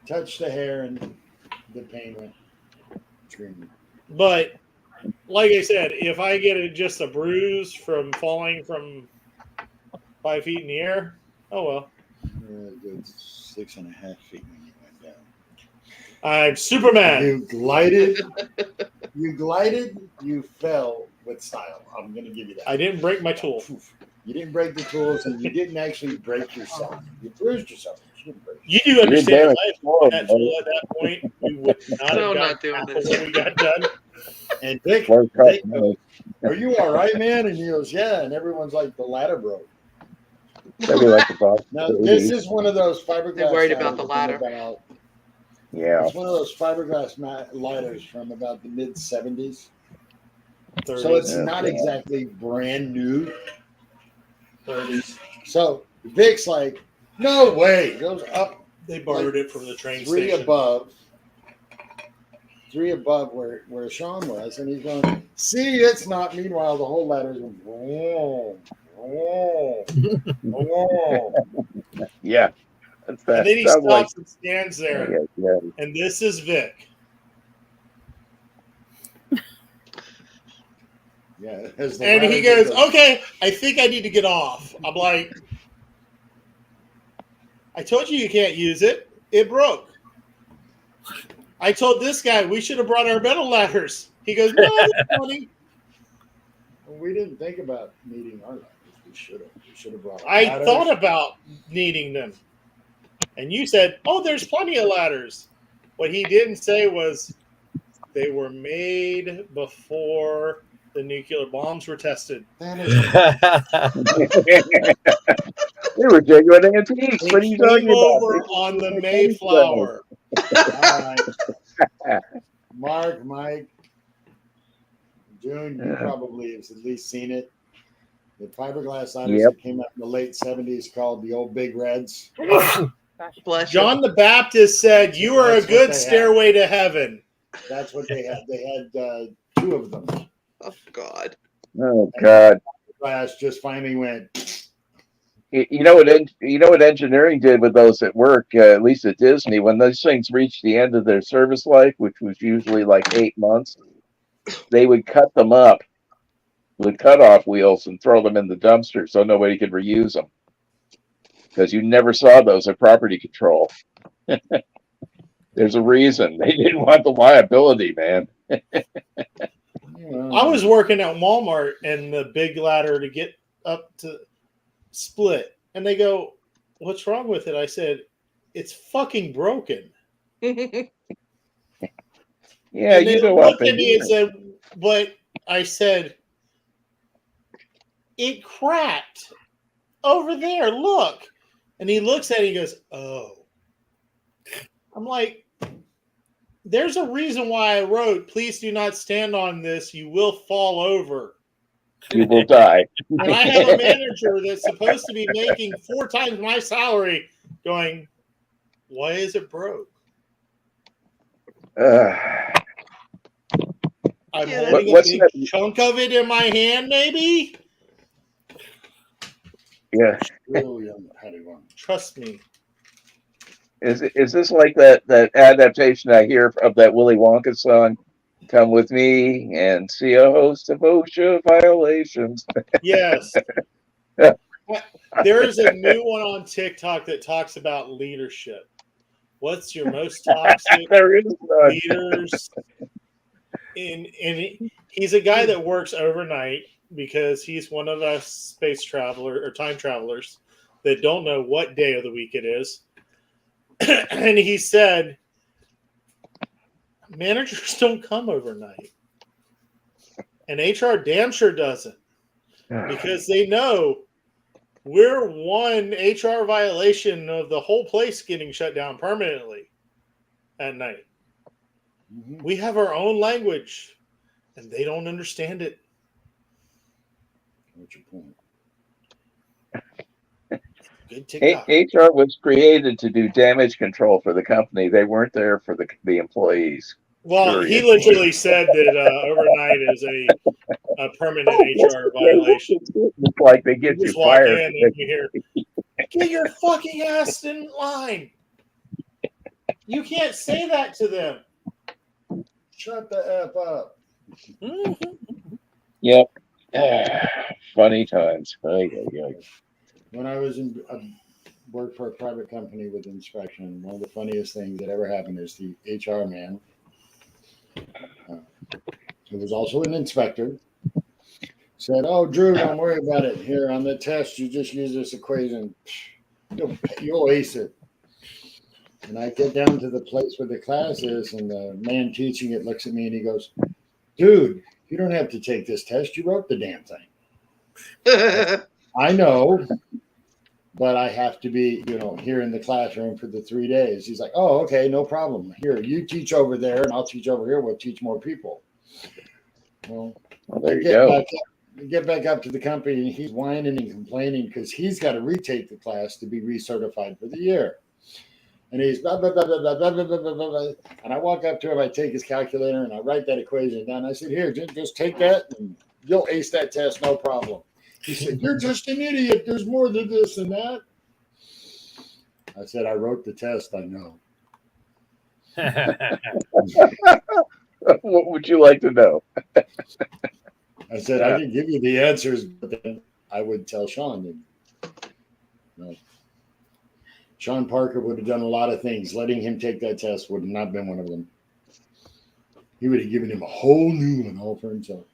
Touched the hair and the pain went screaming. but like I said, if I get just a bruise from falling from 5 feet in the air, oh well. Good 6.5 feet when you went down. I'm Superman. You glided, you fell with style. I'm going to give you that. I didn't break my tool. You didn't break the tools, and you didn't actually break yourself. You bruised yourself. You didn't break. You do understand if I had broken that tool at that point, we would not So have not gotten doing half this. of what we got done. And Vic Work goes, out. "Are you all right, man?" And he goes, "Yeah." And everyone's like, "The ladder broke." Maybe like the box. Now this is one of those fiberglass. They're worried about ladders the ladder. from about- Yeah. It's one of those fiberglass ladders from about the mid '70s. 30s. So it's Yeah. not exactly brand new. 30s. So Vic's like, "No way!" He goes up They borrowed it from the train three station. above where Sean was, and he's going, "See, it's not." Meanwhile, the whole ladder's going, whoa, whoa, whoa. Yeah. That's that. And then he sounds like- stops and stands there. Yeah. And this is Vic. Yeah, as the And he ladder goes, "Okay, I think I need to get off." I'm like, "I told you can't use it. It broke." I told this guy we should have brought our metal ladders. He goes, "No, that's funny." We didn't think about needing our ladders. We should have. We should have brought. I ladders. thought about needing them. And you said, "Oh, there's plenty of ladders." What he didn't say was they were made before the nuclear bombs were tested. That is They were genuine antiques. They What are you came talking about? over They- on the they- Mayflower. all right. Mark, Mike, June, you Yeah. probably have at least seen it. The fiberglass ladders Yep. that came out in the late '70s called the old Big Reds. Bless you. John the Baptist said, "You are a That's what good they stairway to heaven." That's what they had. They had 2 of them. Oh God. Oh God! Glass just finally went. You know what? You know what engineering did with those at work, at least at Disney, when those things reached the end of their service life, which was usually like 8 months, they would cut them up with cutoff wheels and throw them in the dumpster so nobody could reuse them. Because you never saw those at property control. There's a reason they didn't want the liability, man. I was working at Walmart and the big ladder to get up to split. And they go, "What's wrong with it?" I said, "It's fucking broken." Yeah, And you they go up looked at and me and said, "But," I said, "it cracked." over there, look. And he looks at it, he goes, oh. I'm like, there's a reason why I wrote, please do not stand on this. You will fall over. You will die. And I have a manager that's supposed to be making 4 times my salary going, why is it broke? I'm holding a big chunk of it in my hand, maybe? Yeah. Trust me. Is this like that adaptation I hear of that Willy Wonka song, Come With Me and See a Host of OSHA Violations? Yes. There is a new one on TikTok that talks about leadership. What's your most toxic leaders? And he's a guy that works overnight because he's one of us space traveler or time travelers that don't know what day of the week it is. And he said, managers don't come overnight. And HR damn sure doesn't. Because they know we're one HR violation of the whole place getting shut down permanently at night. Mm-hmm. We have our own language, and they don't understand it. What's your point? HR was created to do damage control for the company. They weren't there for the employees. Well, he literally said that overnight is a permanent HR violation. It's like they get you fired. In and you hear, get your fucking ass in line. You can't say that to them. Shut the F up. Yep. Funny times. When I was worked for a private company with inspection, one of the funniest things that ever happened is the HR man, who was also an inspector, said, "Oh, Drew, don't worry about it. Here on the test, you just use this equation. You'll ace it." And I get down to the place where the class is, and the man teaching it looks at me and he goes, "Dude, you don't have to take this test. You wrote the damn thing." I know, but I have to be, here in the classroom for the 3 days. He's like, "Oh, okay, no problem. Here, you teach over there, and I'll teach over here. We'll teach more people." Well, there you go. Get back up to the company, and he's whining and complaining because he's got to retake the class to be recertified for the year. And he's blah, blah, blah, blah, blah, blah, blah, blah, blah, blah. And I walk up to him, I take his calculator, and I write that equation down. I said, "Here, just take that, and you'll ace that test, no problem." He said, "You're just an idiot. There's more to this than that." I said, "I wrote the test, I know." What would you like to know? I said, "I can give you the answers, but then I would tell Sean." Sean Parker would have done a lot of things. Letting him take that test would have not been one of them. He would have given him a whole new one all for himself.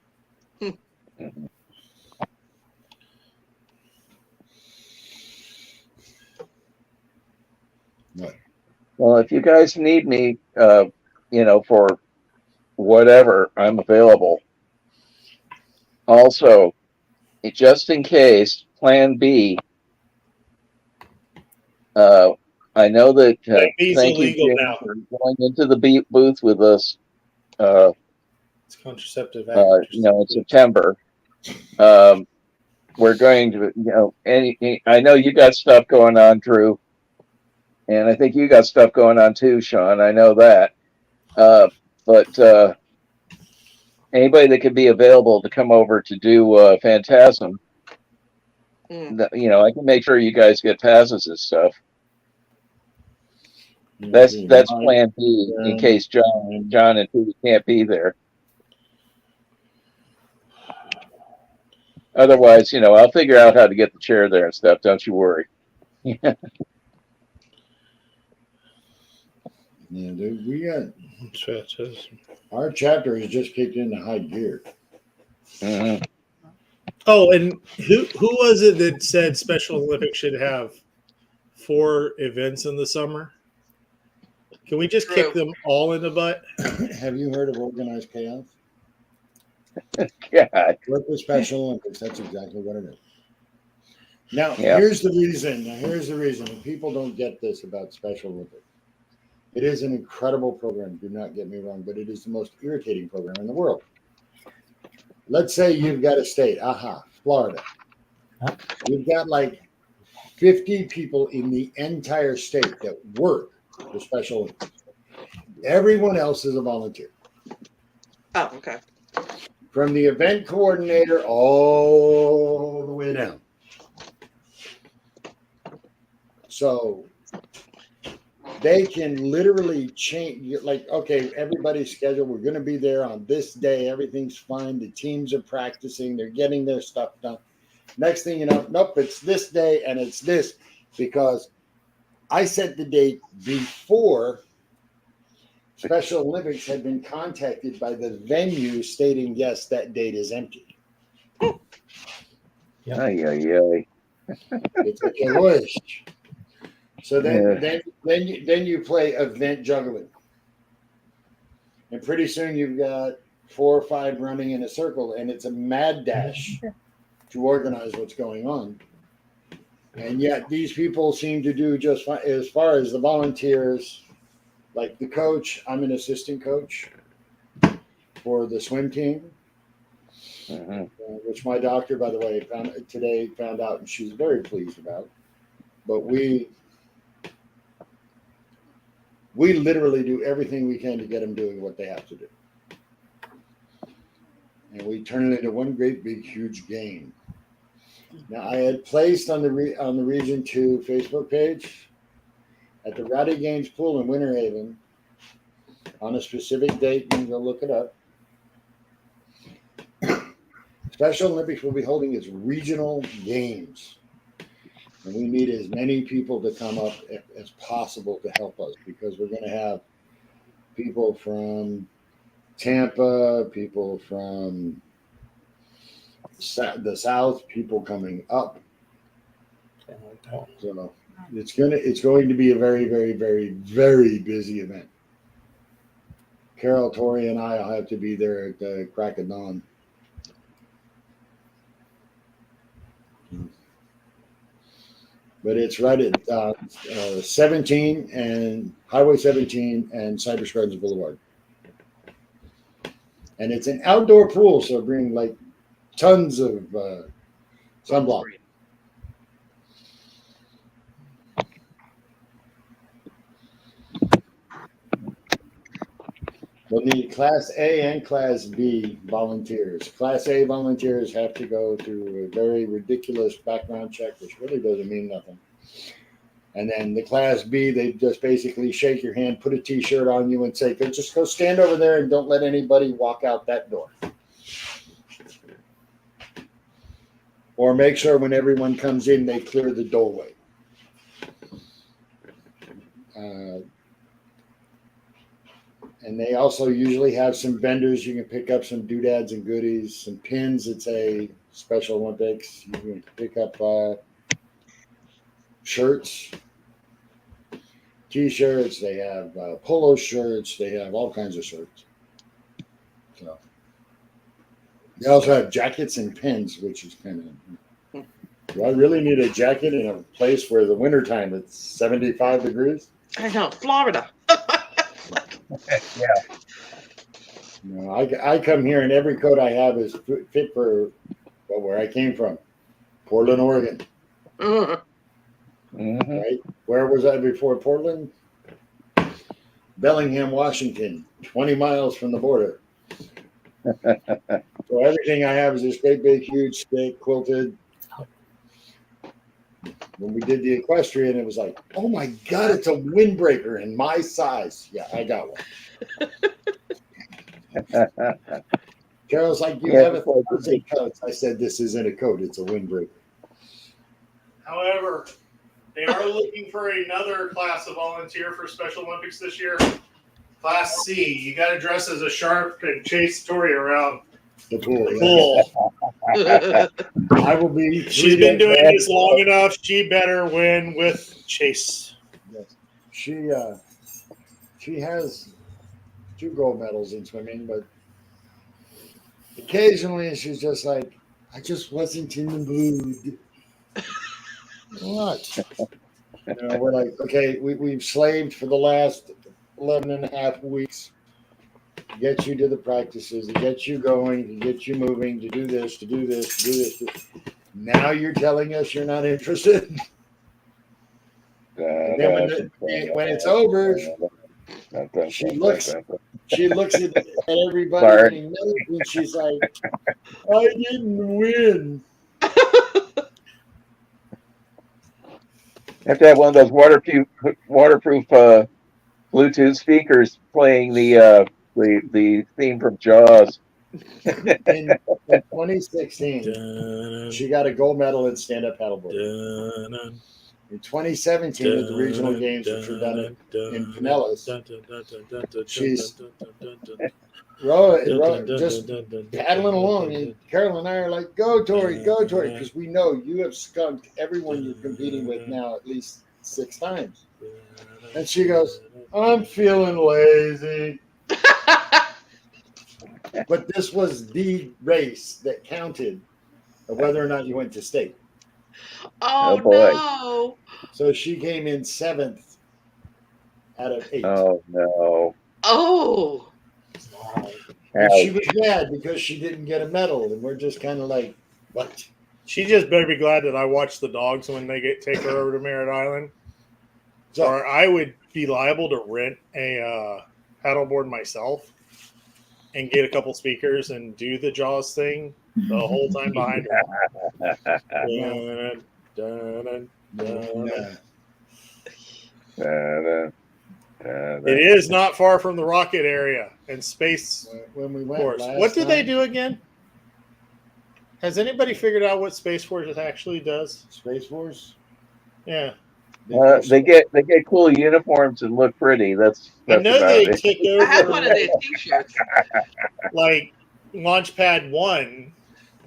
Well, if you guys need me, for whatever, I'm available. Also, just in case, Plan B. I know that. Thank you, Jim, for going into the booth with us. It's contraceptive. In September. We're going to, I know you got stuff going on, Drew. And I think you got stuff going on too, Sean. I know that. But anybody that could be available to come over to do Phantasm, I can make sure you guys get passes and stuff. That's Plan B in case John and Pete can't be there. Otherwise, I'll figure out how to get the chair there and stuff. Don't you worry. Yeah, dude, we got our chapter has just kicked into high gear. Mm-hmm. Oh, and who was it that said Special Olympics should have 4 events in the summer? Can we just kick them all in the butt? Have you heard of organized chaos? God. Work with Special Olympics. That's exactly what it is. Now, Yeah. here's the reason. And people don't get this about Special Olympics. It is an incredible program. Do not get me wrong, but it is the most irritating program in the world. Let's say you've got a state, Florida. You've got like 50 people in the entire state that work for Special Olympics. Everyone else is a volunteer. Oh, okay. From the event coordinator all the way down. So they can literally change, like, okay, everybody's scheduled. We're going to be there on this day. Everything's fine. The teams are practicing. They're getting their stuff done. Next thing you know, nope, it's this day and it's this, because I set the date before Special Olympics had been contacted by the venue stating, yes, that date is empty. Ay, ay, ay. It's like a wish. So Yeah. then you play event juggling. And pretty soon you've got 4 or 5 running in a circle, and it's a mad dash to organize what's going on. And yet these people seem to do just fine. As far as the volunteers, like the coach, I'm an assistant coach for the swim team, which my doctor, by the way, found out, and she's very pleased about. But we literally do everything we can to get them doing what they have to do. And we turn it into one great big huge game. Now, I had placed on the Region 2 Facebook page at the Rowdy Games Pool in Winter Haven on a specific date. You can go look it up. Special Olympics will be holding its regional games. And we need as many people to come up as possible to help us, because we're going to have people from Tampa, people from the South, people coming up. So it's going to be a very, very, very, very busy event. Carol, Tori, and I will have to be there at the crack of dawn. But it's right at 17 and Highway 17 and Cypress Gardens Boulevard. And it's an outdoor pool, so bring like tons of sunblock. We'll need Class A and Class B volunteers. Class A volunteers have to go through a very ridiculous background check, which really doesn't mean nothing. And then the Class B, they just basically shake your hand, put a T-shirt on you, and say, just go stand over there and don't let anybody walk out that door. Or make sure when everyone comes in, they clear the doorway. And they also usually have some vendors. You can pick up some doodads and goodies, some pins that say Special Olympics. You can pick up shirts, T-shirts. They have polo shirts. They have all kinds of shirts. So they also have jackets and pins, which is kind of. Do I really need a jacket in a place where the wintertime it's 75 degrees? I know, Florida. Yeah. No, I come here and every coat I have is fit for where I came from, Portland, Oregon. Right? Where was I before Portland? Bellingham, Washington, 20 miles from the border. So everything I have is this great big huge stick, quilted. When we did the equestrian, it was like, oh my God, it's a windbreaker in my size. Yeah, I got one. Carol's like, you have 1,000 coats. I said, this isn't a coat, it's a windbreaker. However, they are looking for another class of volunteer for Special Olympics this year. Class C. You got to dress as a shark and chase Tori around the pool. I will be. She's been doing this long enough. She better win with Chase. Yes. She has 2 gold medals in swimming, but occasionally she's just like, I just wasn't in the mood. What? You know, we're like, okay, we've slaved for the last 11 and a half weeks to get you to the practices, to get you going, to get you moving, to do this, to do this, to do this. Now you're telling us you're not interested. And then when it's over, she looks at everybody Bart. getting medals and she's like, I didn't win. Have to have one of those waterproof Bluetooth speakers playing the theme from Jaws. In 2016, she got a gold medal in stand-up paddleboard. In 2017, at the regional games, which were done in Pinellas, she's just paddling along. And Carol and I are like, go, Tori, because we know you have skunked everyone you're competing with now at least 6 times. And she goes, I'm feeling lazy. But this was the race that counted of whether or not you went to state. Oh, boy. no. So she came in 7th out of 8. Oh no. Oh. And she was mad because she didn't get a medal. And we're just kind of like, what? She just better be glad that I watch the dogs when they take her over to Merritt Island. So, Or I would be liable to rent a paddleboard myself and get a couple speakers and do the Jaws thing the whole time behind her. It is not far from the rocket area and space when we went force. last What did they time- do again? Has anybody figured out what Space Force actually does? Space Force? Yeah. They get cool uniforms and look pretty. That's I know about they it. took I have over one of their t-shirts. like Launchpad 1.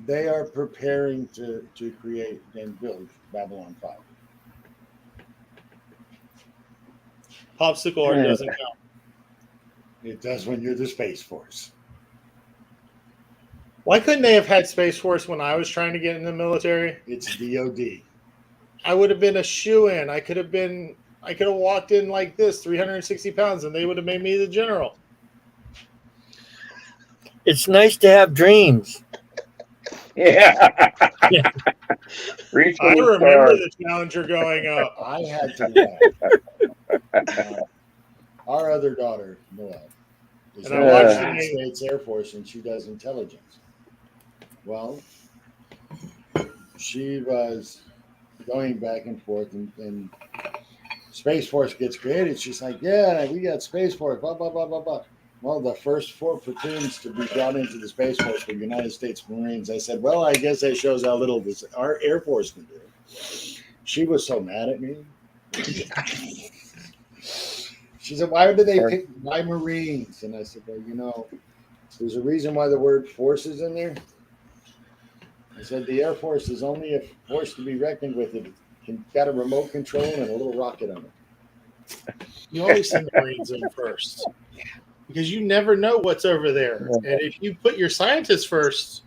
They are preparing to create and build Babylon 5. Popsicle art doesn't count. It does when you're the Space Force. Why couldn't they have had Space Force when I was trying to get in the military? It's DOD. I would have been a shoo-in. I could have walked in like this, 360 pounds, and they would have made me the general. It's nice to have dreams. Yeah. Reach for I the remember stars. the Challenger going up. I had to laugh. Our other daughter, Noelle, is And in I the watched United the- States Air Force, and she does intelligence. Well, she was going back and forth, and Space Force gets created. She's like, yeah, we got Space Force, blah, blah, blah, blah, blah. Well, the first 4 platoons to be brought into the Space Force were United States Marines. I said, well, I guess that shows how little our Air Force can do. She was so mad at me. She said, why did they pick my Marines? And I said, well, there's a reason why the word force is in there. I said, the Air Force is only a force to be reckoned with. It got a remote control and a little rocket on it. You always send the Marines in first because you never know what's over there. And if you put your scientists first,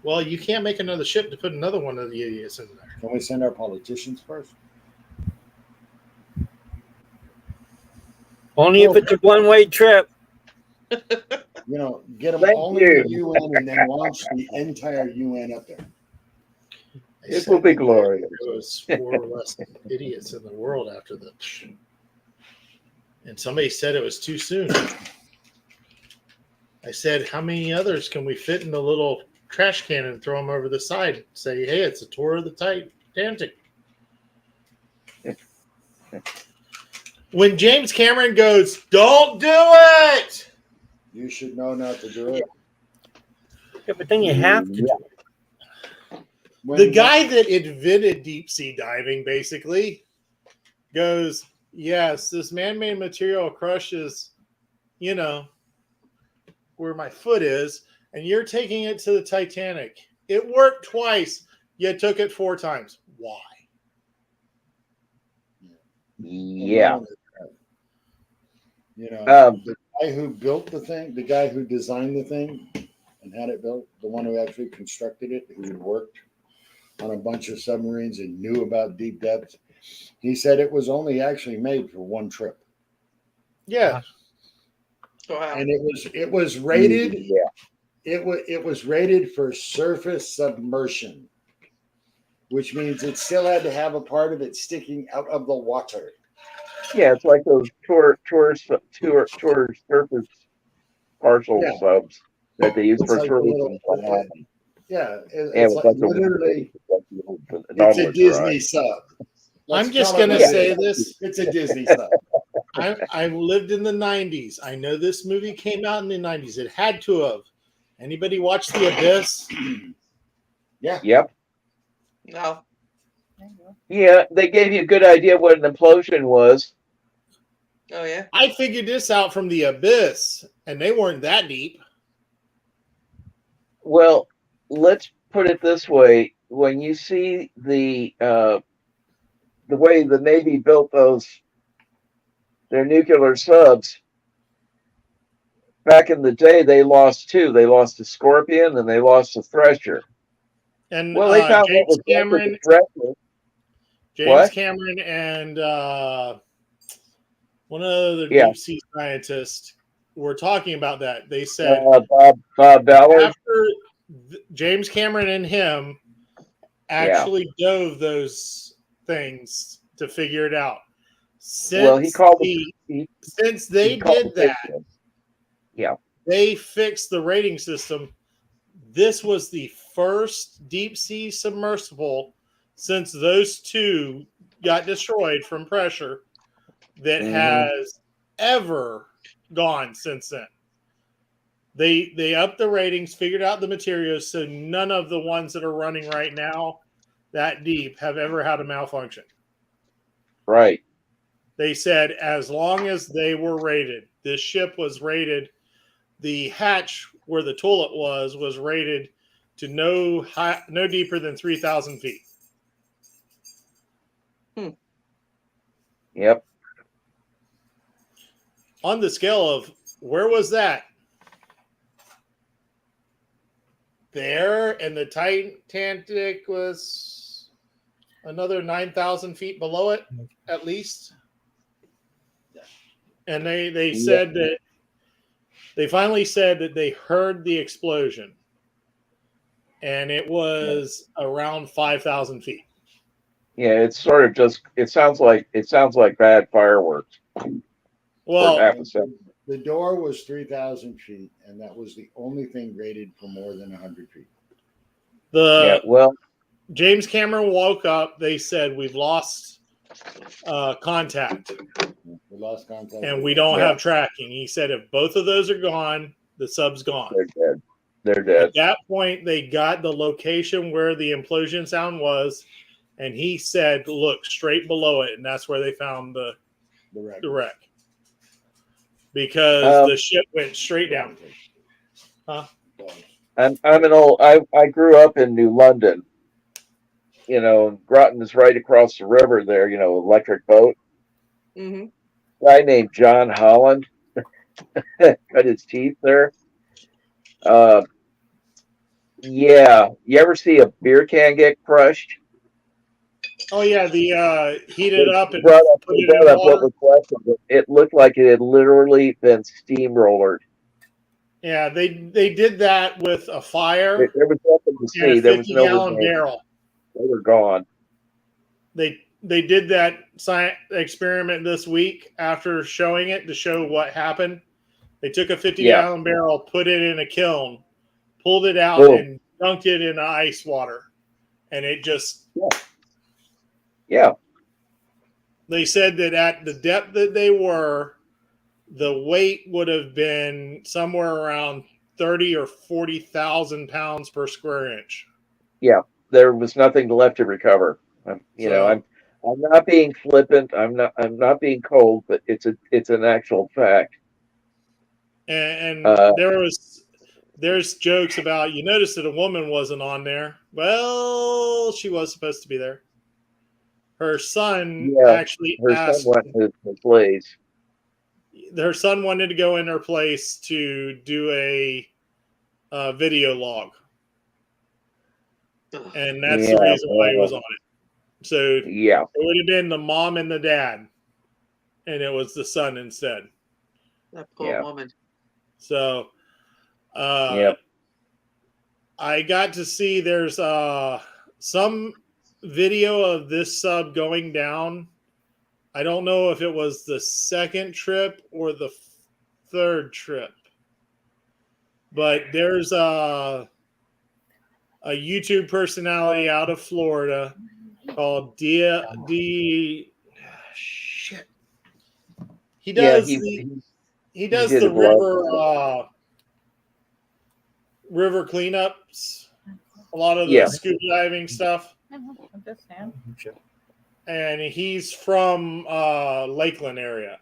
well, you can't make another ship to put another one of the idiots in there. Can we send our politicians first? Only if it's a one-way trip. Get them Thank all you. in the UN and then launch the entire UN up there. It will be glorious. There was 4 less idiots in the world after the. And somebody said it was too soon. I said, how many others can we fit in the little trash can and throw them over the side? Say, hey, it's a tour of the Titanic. When James Cameron goes, don't do it! You should know not to do it. Yeah, but then you have to do it. The guy that invented deep sea diving basically goes, yes, this man-made material crushes, where my foot is, and you're taking it to the Titanic. It worked twice. You took it 4 times. Why? Yeah. The guy who built the thing, the guy who designed the thing and had it built, the one who actually constructed it, who had worked on a bunch of submarines and knew about deep depths. He said it was only actually made for one trip, Yeah. Wow. and it was rated. Yeah. It was rated for surface submersion, which means it still had to have a part of it sticking out of the water. Yeah, it's like those tour surface partial Yeah, subs that they use it's for like a little. tourism. Yeah, Yeah, it's with a like bunch of literally. like the old It's a Nautilus Disney ride. sub. I'm Let's just call it going to what it say is. this. It's a Disney sub. I lived in the 90s. I know this movie came out in the 90s. It had to have. Anybody watch The Abyss? Yeah. Yep. No. There you go. Yeah, they gave you a good idea what an implosion was. Oh yeah. I figured this out from The Abyss, and they weren't that deep. Well, let's put it this way: when you see the way the Navy built their nuclear subs back in the day, they lost two. They lost the Scorpion and they lost the Thresher. And Well, they found what James was left of Cameron, the Thresher. James What? Cameron, and one of the Yeah, deep sea scientists were talking about that. They said Bob Ballard. after James Cameron and him Yeah. actually dove those things to figure it out. Well, he Since called since they he called did the that, picture. Yeah. they fixed the rating system. This was the first deep sea submersible since those two got destroyed from pressure that has ever gone since then. They upped the ratings, figured out the materials, so none of the ones that are running right now that deep have ever had a malfunction. Right. They said as long as they were rated, this ship was rated, the hatch where the toilet was rated to no deeper than 3,000 feet. Yep. On the scale of where was that? There, and the Titanic was another 9,000 feet below it, at least. And they said that they finally said that they heard the explosion, and it was around 5,000 feet. Yeah, it's sort of just it sounds like bad fireworks for Well, half a second. The door was 3,000 feet, and that was the only thing rated for more than 100 feet. Yeah, well, James Cameron woke up. They said we've lost contact, We lost contact. and we don't have tracking. He said if both of those are gone, the sub's gone. they're dead. They're dead. At that point, they got the location where the implosion sound was, and he said, "Look straight below it," and that's where they found the wreck. Because the ship went straight down. Huh? I'm an old. I grew up in New London. You know, Groton is right across the river there. You know, electric boat. Mm-hmm. Guy named John Holland cut his teeth there. Yeah. You ever see a beer can get crushed? Oh yeah, the heat it up and Brought put it what in water. was left of it. It looked like it had literally been steamrollered. Yeah, they did that with a fire There was nothing to and see. a There was no 50-gallon remaining. barrel. They were gone. They did that science experiment this week after showing it to show what happened. They took a 50-gallon barrel, put it in a kiln, pulled it out, and dunked it in ice water, and it just. Yeah. They said that at the depth that they were, the weight would have been somewhere around 30 or 40,000 pounds per square inch. Yeah, there was nothing left to recover. I'm not being flippant. I'm not being cold, but it's an actual fact. And there's jokes about, you noticed that a woman wasn't on there. Well, she was supposed to be there. Her son actually asked. Son went to his place. Her son wanted to go in her place to do a video log. and that's Yeah, the reason why he was on it. So yeah, it would have been the mom and the dad, and it was the son instead. That poor Yeah. woman. So Yep. I got to see there's some video of this sub going down. I don't know if it was the second trip or the third trip, but there's a YouTube personality out of Florida called shit. He Yeah, does he does did the a blog. river cleanups, a lot of the Yeah. scuba diving stuff. Understand. And he's from Lakeland area.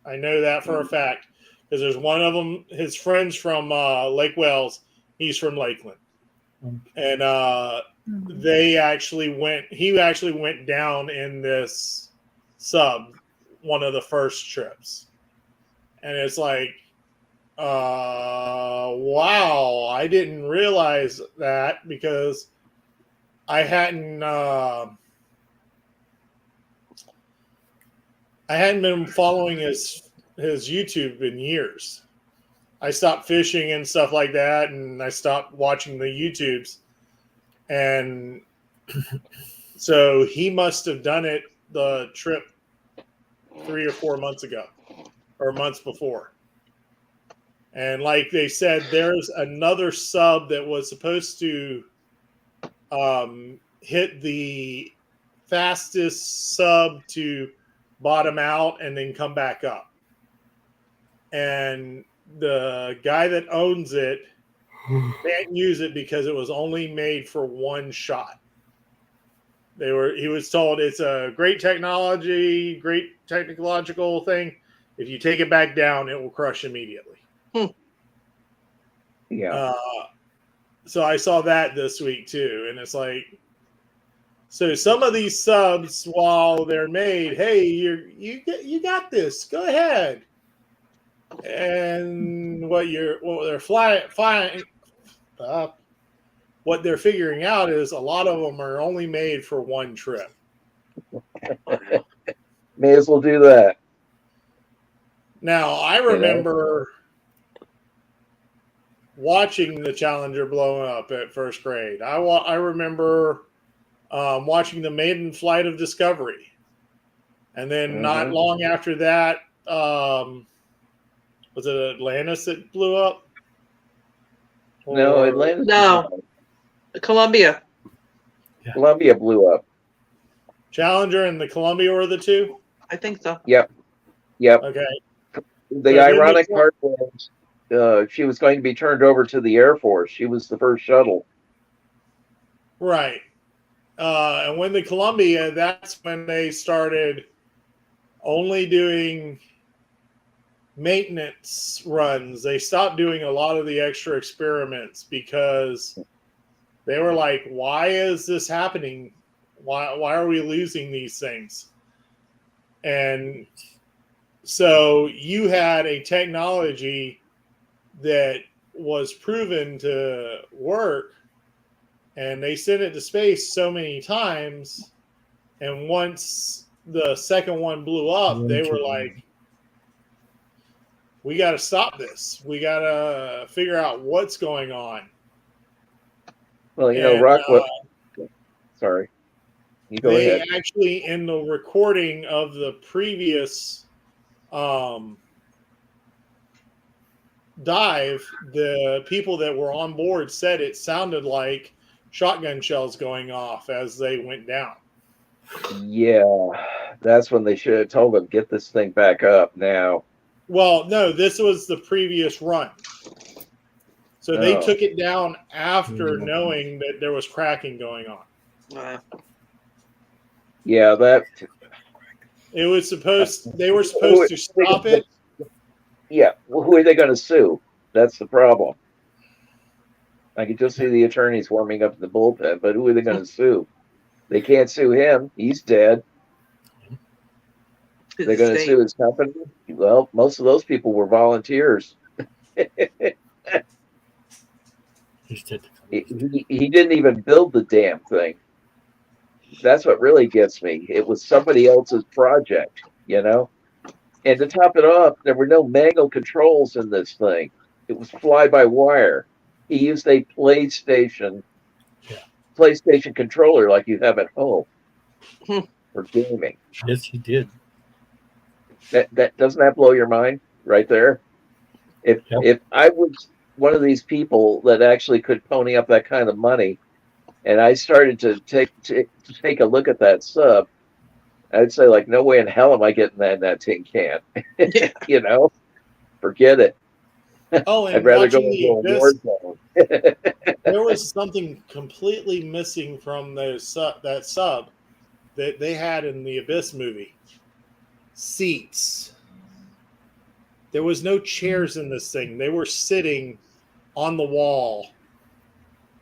I know that for a fact because there's one of them. His friends from Lake Wales. He's from Lakeland, and they actually went. He actually went down in this sub one of the first trips, and it's like, wow! I didn't realize that because I hadn't. I hadn't been following his YouTube in years. I stopped fishing and stuff like that, and I stopped watching the YouTubes. And so he must have done it the trip 3 or 4 months ago, or months before. And like they said, there's another sub that was supposed to hit the fastest sub to bottom out and then come back up. And the guy that owns it can't use it because it was only made for one shot. He was told it's a great technology, great technological thing. If you take it back down, it will crush immediately. Yeah. So I saw that this week too, and it's like, so some of these subs, while they're made, hey, you got this. Go ahead. And what they're what they're figuring out is a lot of them are only made for one trip. May as well do that. Now I remember watching the Challenger blow up at first grade. I remember watching the maiden flight of Discovery, and then not long after that, was it Atlantis that blew up? No, Atlantis. No, Columbia. Columbia blew up. Challenger and the Columbia were the two? I think so. Yep. Okay. The ironic part was she was going to be turned over to the Air Force. She was the first shuttle. Right. And when the Columbia, that's when they started only doing maintenance runs. They stopped doing a lot of the extra experiments because they were like, why is this happening? Why are we losing these things? And so you had a technology that was proven to work, and they sent it to space so many times, and once the second one blew up, they were like, we got to stop this. We got to figure out what's going on. Well, you know, Rockwell. Sorry. You go ahead. They actually, in the recording of the previous dive, the people that were on board said it sounded like shotgun shells going off as they went down. Yeah, that's when they should have told them, get this thing back up now. Well, no, this was the previous run. So they took it down after knowing that there was cracking going on. Yeah, that. It was they were supposed to stop it. Yeah, well, who are they going to sue? That's the problem. I could just see the attorneys warming up in the bullpen, but who are they going to sue? They can't sue him. He's dead. They're going to sue his company. Well, most of those people were volunteers. He didn't even build the damn thing. That's what really gets me. It was somebody else's project, you know? And to top it off, there were no manual controls in this thing. It was fly by wire. He used a PlayStation controller like you have at home for gaming. Yes, he did. That doesn't that blow your mind right there? If I was one of these people that actually could pony up that kind of money, and I started to take a look at that sub, I'd say, like, no way in hell am I getting that in that tin can. Yeah. You know, forget it. Oh, and I'd rather go watching into the a war Abyss, zone. there was something completely missing from that sub that they had in the Abyss movie. Seats. There was no chairs in this thing. They were sitting on the wall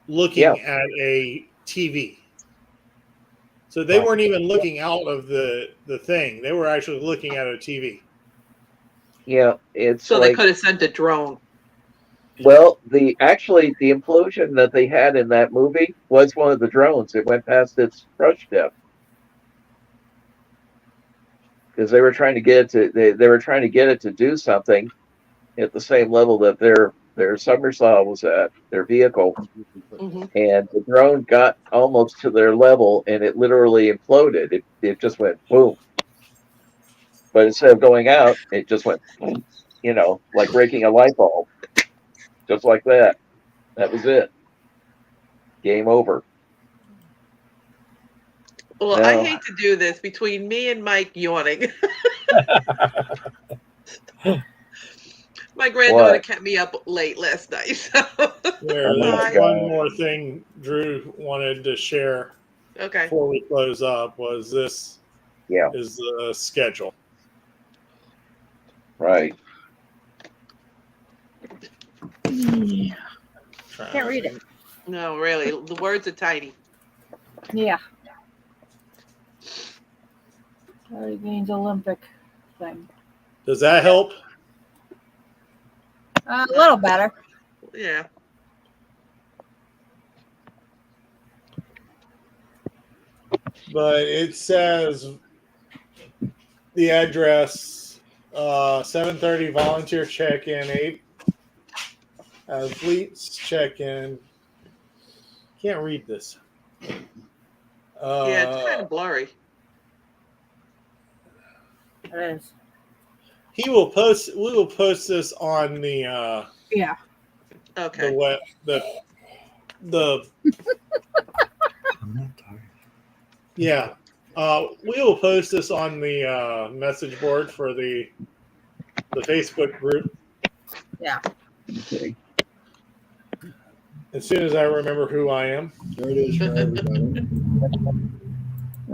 looking at a TV. So they weren't even looking out of the thing. They were actually looking at a TV. Yeah, it's So like, they could have sent a drone. well, the implosion that they had in that movie was one of the drones. It went past its crush depth because they were trying to get it to they were trying to get it to do something at the same level that their submersible was at, their vehicle. Mm-hmm. And the drone got almost to their level, and it literally imploded. It just went boom. But instead of going out, it just went, you know, like breaking a light bulb, just like that. That was it. Game over. Well, No. I hate to do this between me and Mike yawning. My granddaughter kept me up late last night. So. There's one more thing Drew wanted to share before we close up was this is the schedule. Right. Can't read it. No, really. The words are tiny. Yeah. Hurricanes Olympic thing. Does that help? A little better. Yeah. But it says the address 7:30 volunteer check-in, 8 athletes check-in. Can't read this. Yeah, it's kind of blurry. It is. We will post this on the Okay. the yeah. We will post this on the message board for the Facebook group. Yeah. Okay. As soon as I remember who I am. There it is for everybody.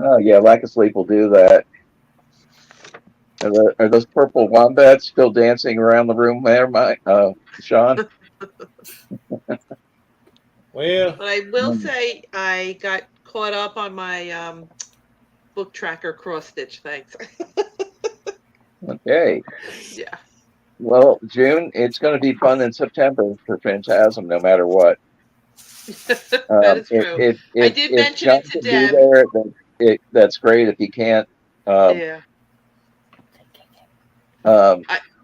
Oh yeah, lack of sleep will do that. Are those purple wombats still dancing around the room there, Mike? Sean? Well, but I will say I got caught up on my book tracker cross stitch. Thanks. Okay. Yeah. Well, June, it's going to be fun in September for Phantasm, no matter what. That is true. I did mention it to Deb. There, that's great. If you can't, yeah.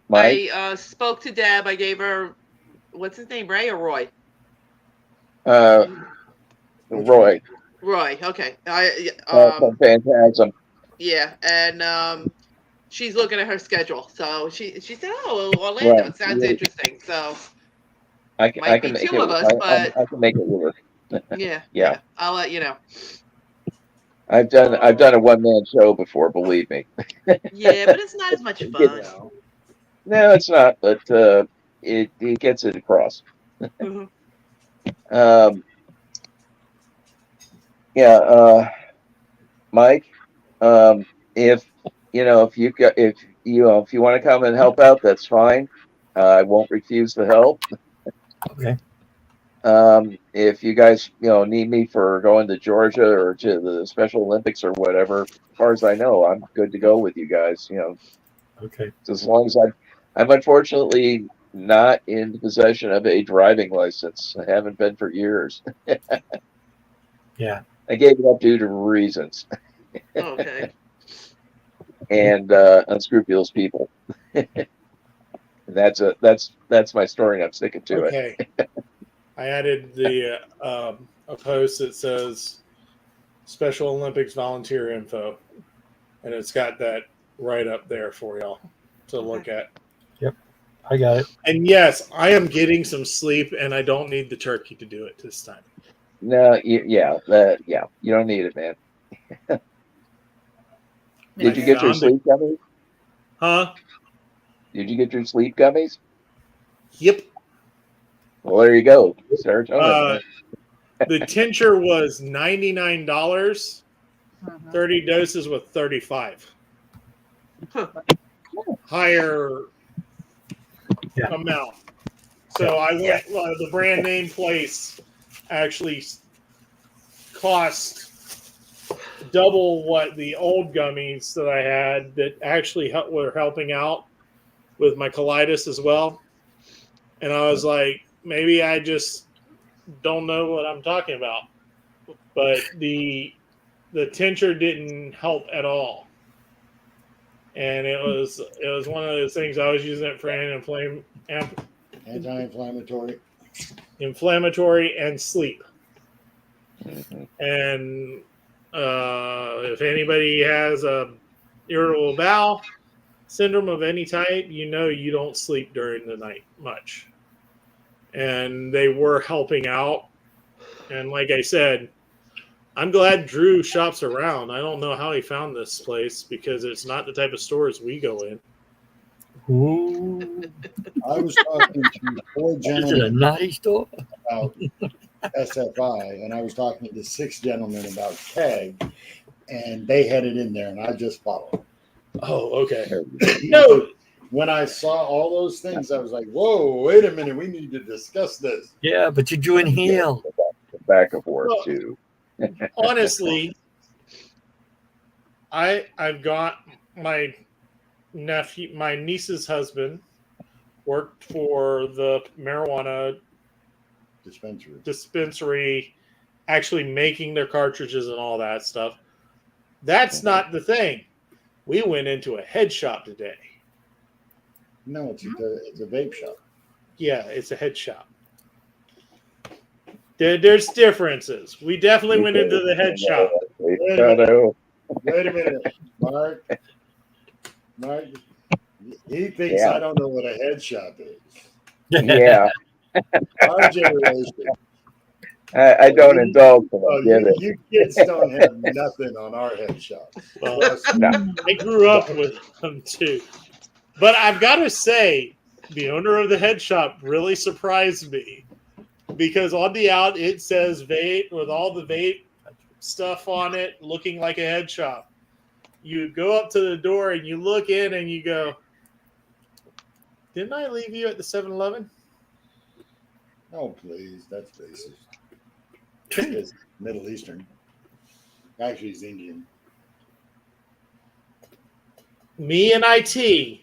Mike? I spoke to Deb. I gave her, what's his name, Ray or Roy? Roy. Roy. Okay. Phantasm. Yeah, and she's looking at her schedule. So she said, "Oh, Orlando, it sounds interesting." So I might can be make two it. of us, but I can make it work. yeah. I'll let you know. I've done a one-man show before, believe me. Yeah, but it's not as much fun. No, it's not, but it gets it across. Mm-hmm. Mike, if you want to come and help out, that's fine. I won't refuse the help. Okay. If you guys need me for going to Georgia or to the Special Olympics or whatever, as far as I know, I'm good to go with you guys. Okay. As long as I'm unfortunately not in possession of a driving license. I haven't been for years. Yeah. I gave it up due to reasons Okay. and unscrupulous people. That's my story, and I'm sticking to it. Okay. I added the a post that says Special Olympics volunteer info, and it's got that right up there for y'all to look at. I got it. And yes, I am getting some sleep, and I don't need the turkey to do it this time. No, you don't need it, man. Did you get your found it. sleep gummies? Huh? Did you get your sleep gummies? Yep. Well, there you go. Serotonin. The tincture was $99, 30 doses with 35. Higher amount. So I went, the brand name place actually cost double what the old gummies that I had that actually were helping out with my colitis as well. And I was like, maybe I just don't know what I'm talking about. But the tincture didn't help at all. And it was one of those things. I was using it for anti-inflammatory and sleep. And if anybody has a irritable bowel syndrome of any type, you don't sleep during the night much. And they were helping out. And like I said, I'm glad Drew shops around. I don't know how he found this place because it's not the type of stores we go in. Ooh. I was talking to 4 Is it a gentlemen naughty store? about SFI, and I was talking to 6 gentlemen about KEG, and they had it in there, and I just followed. Oh, okay. No. When I saw all those things, I was like, whoa, wait a minute, we need to discuss this. Yeah, but you're doing heel. Back and forth, too. Honestly, I've got my niece's husband worked for the marijuana dispensary, actually making their cartridges and all that stuff. That's not the thing. We went into a head shop today. No, it's a vape shop. Yeah, it's a head shop. There's differences. We definitely went into the head shop. Wait a minute. Mark, he thinks I don't know what a head shop is. Yeah. Our generation. I don't indulge in it. You kids don't have nothing on our head shop. Well, I grew up with them too. But I've got to say, the owner of the head shop really surprised me because on the out it says vape with all the vape stuff on it, looking like a head shop. You go up to the door and you look in and you go, didn't I leave you at the 7-Eleven? Oh, please. That's racist. It's Middle Eastern. Actually, he's Indian. Me and IT,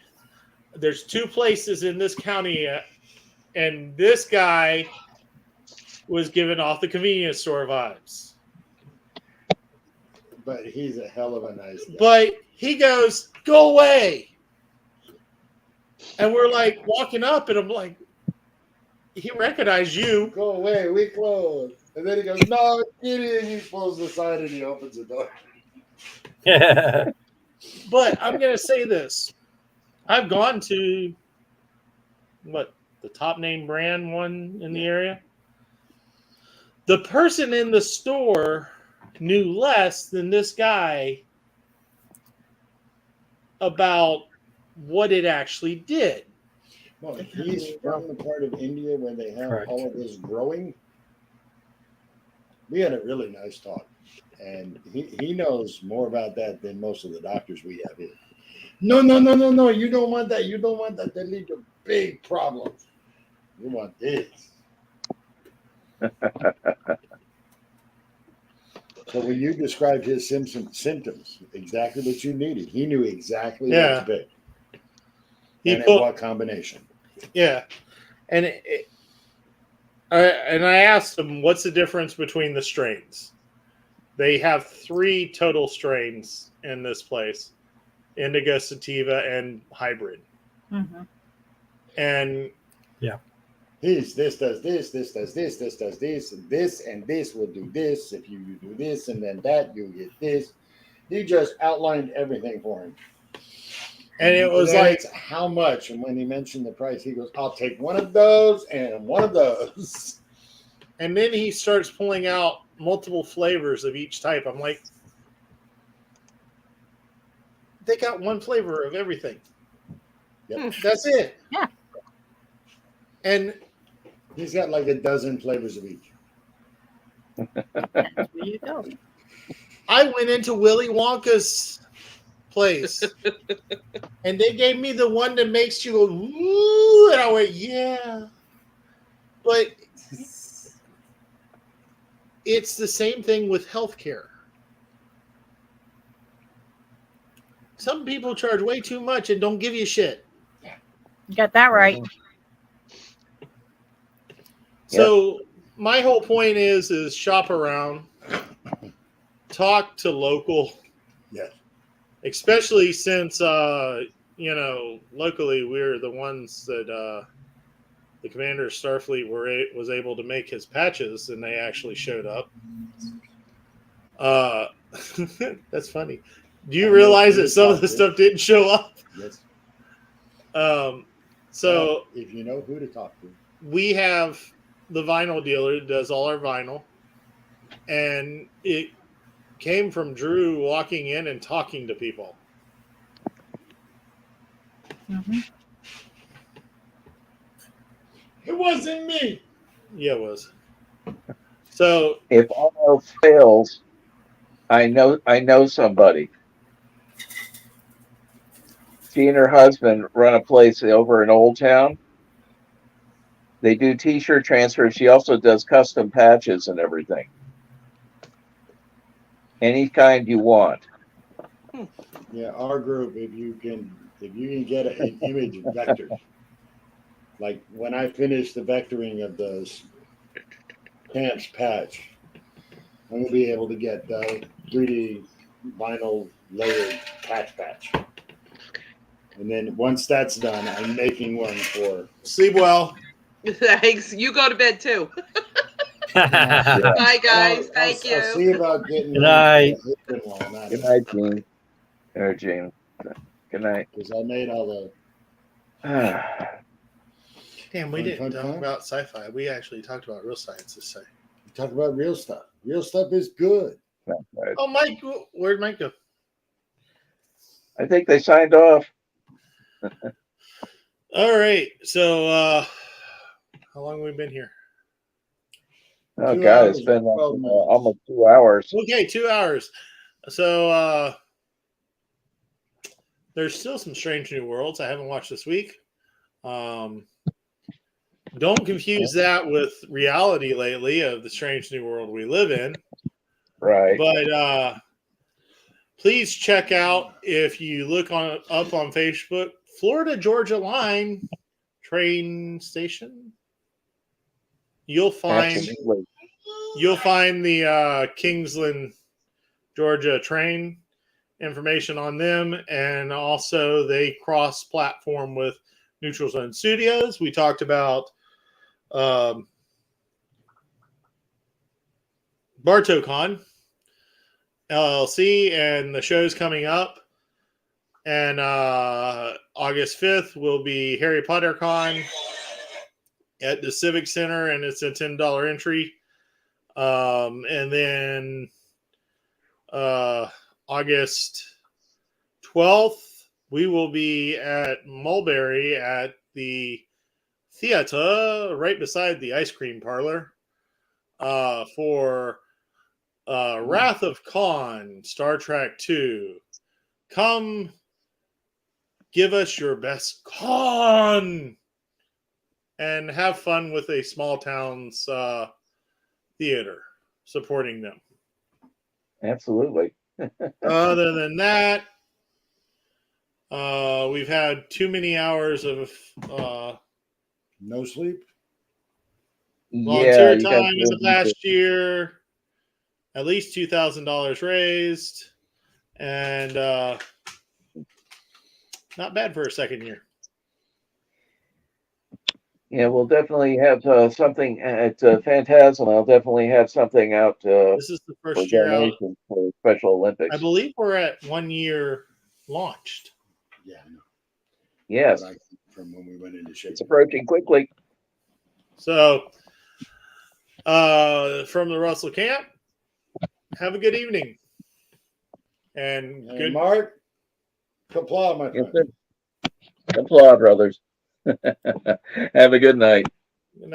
there's 2 places in this county, and this guy was giving off the convenience store vibes. But he's a hell of a nice guy. But he goes, go away. And we're like walking up, and I'm like, he recognized you. Go away, we close. And then he goes, no, get in. He pulls the side and he opens the door. But I'm going to say this. I've gone to, the top name brand one in the area. The person in the store knew less than this guy about what it actually did. Well, he's from the part of India where they have all of this growing. We had a really nice talk. And he knows more about that than most of the doctors we have here. No. You don't want that. You don't want that. That leads to big problems. You want this. So when you described his symptoms, exactly what you needed, he knew exactly what to pick. And in what combination. Yeah, and I asked them, what's the difference between the strains? They have 3 total strains in this place: indica, sativa, and hybrid. Mm-hmm. And This does this does this does this, and this will do this. If you do this and then that, you'll get this. He just outlined everything for him. And it was then like, it's how much? And when he mentioned the price, he goes, I'll take one of those and one of those. and then he starts pulling out multiple flavors of each type. I'm like, they got one flavor of everything. Yep. That's it. Yeah. And He's got like a dozen flavors of each. There you go. I went into Willy Wonka's place, and they gave me the one that makes you go, ooh, and I went, yeah. But it's the same thing with healthcare. Some people charge way too much and don't give you shit. You got that right. So my whole point is shop around, talk to local. Yes. Especially since locally we're the ones that the commander of Starfleet was able to make his patches, and they actually showed up. That's funny. Do you realize that some of the stuff didn't show up? Yes. So if you know who to talk to, we have the vinyl dealer that does all our vinyl, and it came from Drew walking in and talking to people. Mm-hmm. it wasn't me. Yeah, it was. So If all else fails, I know somebody. She and her husband run a place over in Old Town. They do T-shirt transfers. She also does custom patches and everything. Any kind you want. Yeah, our group. If you can get an image vector, like when I finish the vectoring of the pants patch, I'm gonna be able to get the 3D vinyl layered patch. And then once that's done, I'm making one for. sleep well. Thanks. You go to bed too. Yeah. Bye, guys. Thank I'll you. see about getting Good one night. for the Hidden Wall, Good night, Gene. Or Gene. Good night. because I made all the. Damn, we Fun, didn't fun, talk fun. about sci-fi. We actually talked about real science this time. Talk about real stuff. Real stuff is good. Oh, Mike, where'd Mike go? I think they signed off. All right. So, how long have we been here? Oh 2 God, hours it's been and 12 like, minutes. almost 2 hours. Okay, 2 hours. So, there's still some Strange New Worlds I haven't watched this week. Don't confuse that with reality lately of the Strange New World we live in. Right. But please check out, if you look up on Facebook, Florida Georgia Line train station. You'll find Absolutely. the Kingsland, Georgia train information on them, and also they cross-platform with Neutral Zone Studios. We talked about BartoCon LLC, and the show's coming up. And August 5th will be Harry Potter Con at the Civic Center, and it's a $10 entry. And then August 12th, we will be at Mulberry at the theater right beside the ice cream parlor for Wrath of Khan, Star Trek 2. Come give us your best Khan and have fun with a small town's theater, supporting them. Absolutely. Other than that, we've had too many hours of No sleep. Volunteer you guys time in the really need to- past year, at least $2,000 raised, and not bad for a second year. Yeah, we'll definitely have something at Phantasm. I'll definitely have something out This is the for first year out. donations for Special Olympics. I believe we're at 1 year launched. Yeah, I know. Yes, But from when we went into shape. it's approaching quickly. So, from the Russell camp, have a good evening. And Hey, good. Mark, applaud, my Yes, friend. sir. Applaud, brothers. Have a good night.